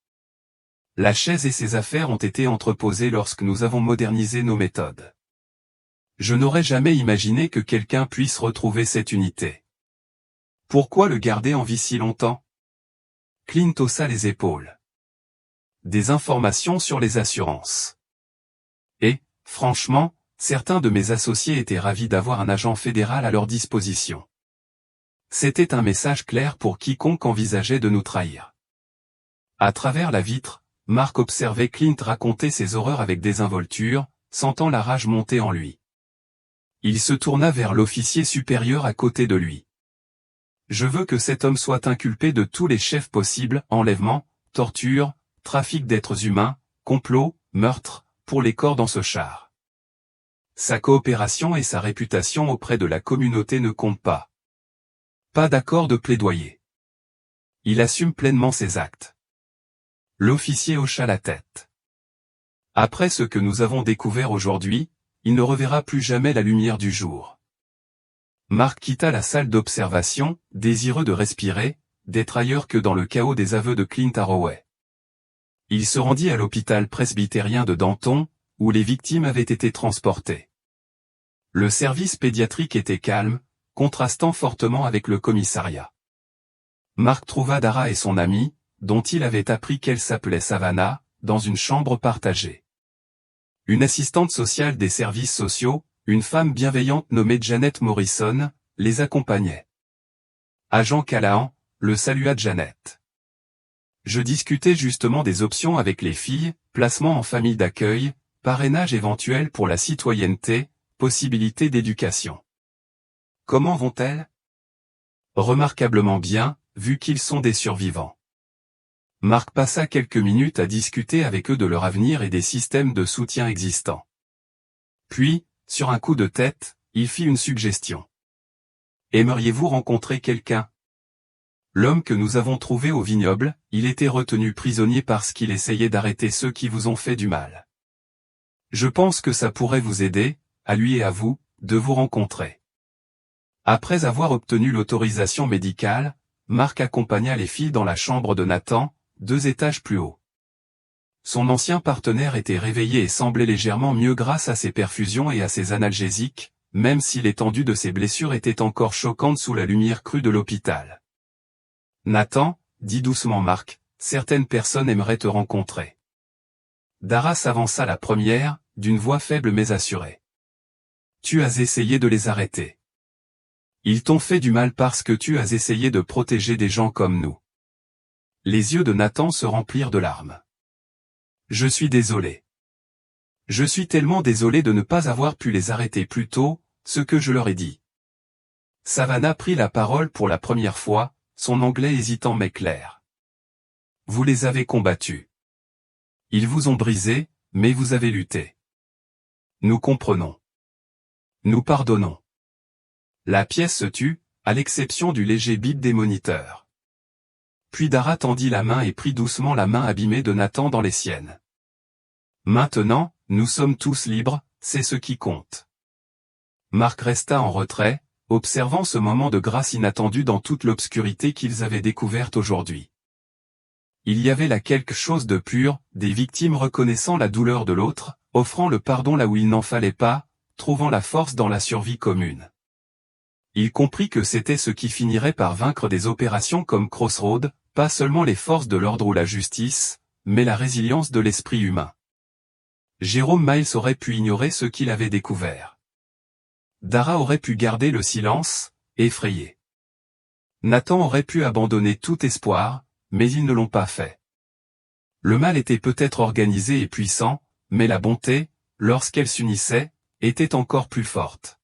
La chaise et ses affaires ont été entreposées lorsque nous avons modernisé nos méthodes. Je n'aurais jamais imaginé que quelqu'un puisse retrouver cette unité. Pourquoi le garder en vie si longtemps? Clint haussa les épaules. des informations sur les assurances. Et, franchement, certains de mes associés étaient ravis d'avoir un agent fédéral à leur disposition. C'était un message clair pour quiconque envisageait de nous trahir. À travers la vitre, Mark observait Clint raconter ses horreurs avec désinvolture, sentant la rage monter en lui. Il se tourna vers l'officier supérieur à côté de lui. « Je veux que cet homme soit inculpé de tous les chefs possibles, enlèvement, torture, trafic d'êtres humains, complot, meurtre, pour les corps dans ce char. Sa coopération et sa réputation auprès de la communauté ne comptent pas. Pas d'accord de plaidoyer. Il assume pleinement ses actes. » L'officier hocha la tête. Après ce que nous avons découvert aujourd'hui, il ne reverra plus jamais la lumière du jour. Mark quitta la salle d'observation, désireux de respirer, d'être ailleurs que dans le chaos des aveux de Clint Arroway. Il se rendit à l'hôpital presbytérien de Denton, où les victimes avaient été transportées. Le service pédiatrique était calme, contrastant fortement avec le commissariat. Mark trouva Dara et son amie, dont il avait appris qu'elle s'appelait Savannah, dans une chambre partagée. Une assistante sociale des services sociaux, une femme bienveillante nommée Janet Morrison, les accompagnait. Agent Callahan, le salua Janet. Je discutais justement des options avec les filles, placement en famille d'accueil, parrainage éventuel pour la citoyenneté, possibilité d'éducation. Comment vont-elles? Remarquablement bien, vu qu'ils sont des survivants. Mark passa quelques minutes à discuter avec eux de leur avenir et des systèmes de soutien existants. Puis, sur un coup de tête, il fit une suggestion. Aimeriez-vous rencontrer quelqu'un? L'homme que nous avons trouvé au vignoble, il était retenu prisonnier parce qu'il essayait d'arrêter ceux qui vous ont fait du mal. Je pense que ça pourrait vous aider, à lui et à vous, de vous rencontrer. Après avoir obtenu l'autorisation médicale, Mark accompagna les filles dans la chambre de Nathan, 2 étages plus haut. Son ancien partenaire était réveillé et semblait légèrement mieux grâce à ses perfusions et à ses analgésiques, même si l'étendue de ses blessures était encore choquante sous la lumière crue de l'hôpital. Nathan, dit doucement Mark, certaines personnes aimeraient te rencontrer. Dara s'avança la première, d'une voix faible mais assurée. Tu as essayé de les arrêter. Ils t'ont fait du mal parce que tu as essayé de protéger des gens comme nous. Les yeux de Nathan se remplirent de larmes. Je suis désolé. Je suis tellement désolé de ne pas avoir pu les arrêter plus tôt, ce que je leur ai dit. Savannah prit la parole pour la première fois, son anglais hésitant mais clair. Vous les avez combattus. Ils vous ont brisé, mais vous avez lutté. Nous comprenons. Nous pardonnons. La pièce se tut, à l'exception du léger bip des moniteurs. Puis Dara tendit la main et prit doucement la main abîmée de Nathan dans les siennes. Maintenant, nous sommes tous libres, c'est ce qui compte. Mark resta en retrait, observant ce moment de grâce inattendu dans toute l'obscurité qu'ils avaient découverte aujourd'hui. Il y avait là quelque chose de pur, des victimes reconnaissant la douleur de l'autre, offrant le pardon là où il n'en fallait pas, trouvant la force dans la survie commune. Il comprit que c'était ce qui finirait par vaincre des opérations comme Crossroad, pas seulement les forces de l'ordre ou la justice, mais la résilience de l'esprit humain. Jérôme Miles aurait pu ignorer ce qu'il avait découvert. Dara aurait pu garder le silence, effrayé. Nathan aurait pu abandonner tout espoir, mais ils ne l'ont pas fait. Le mal était peut-être organisé et puissant, mais la bonté, lorsqu'elle s'unissait, était encore plus forte.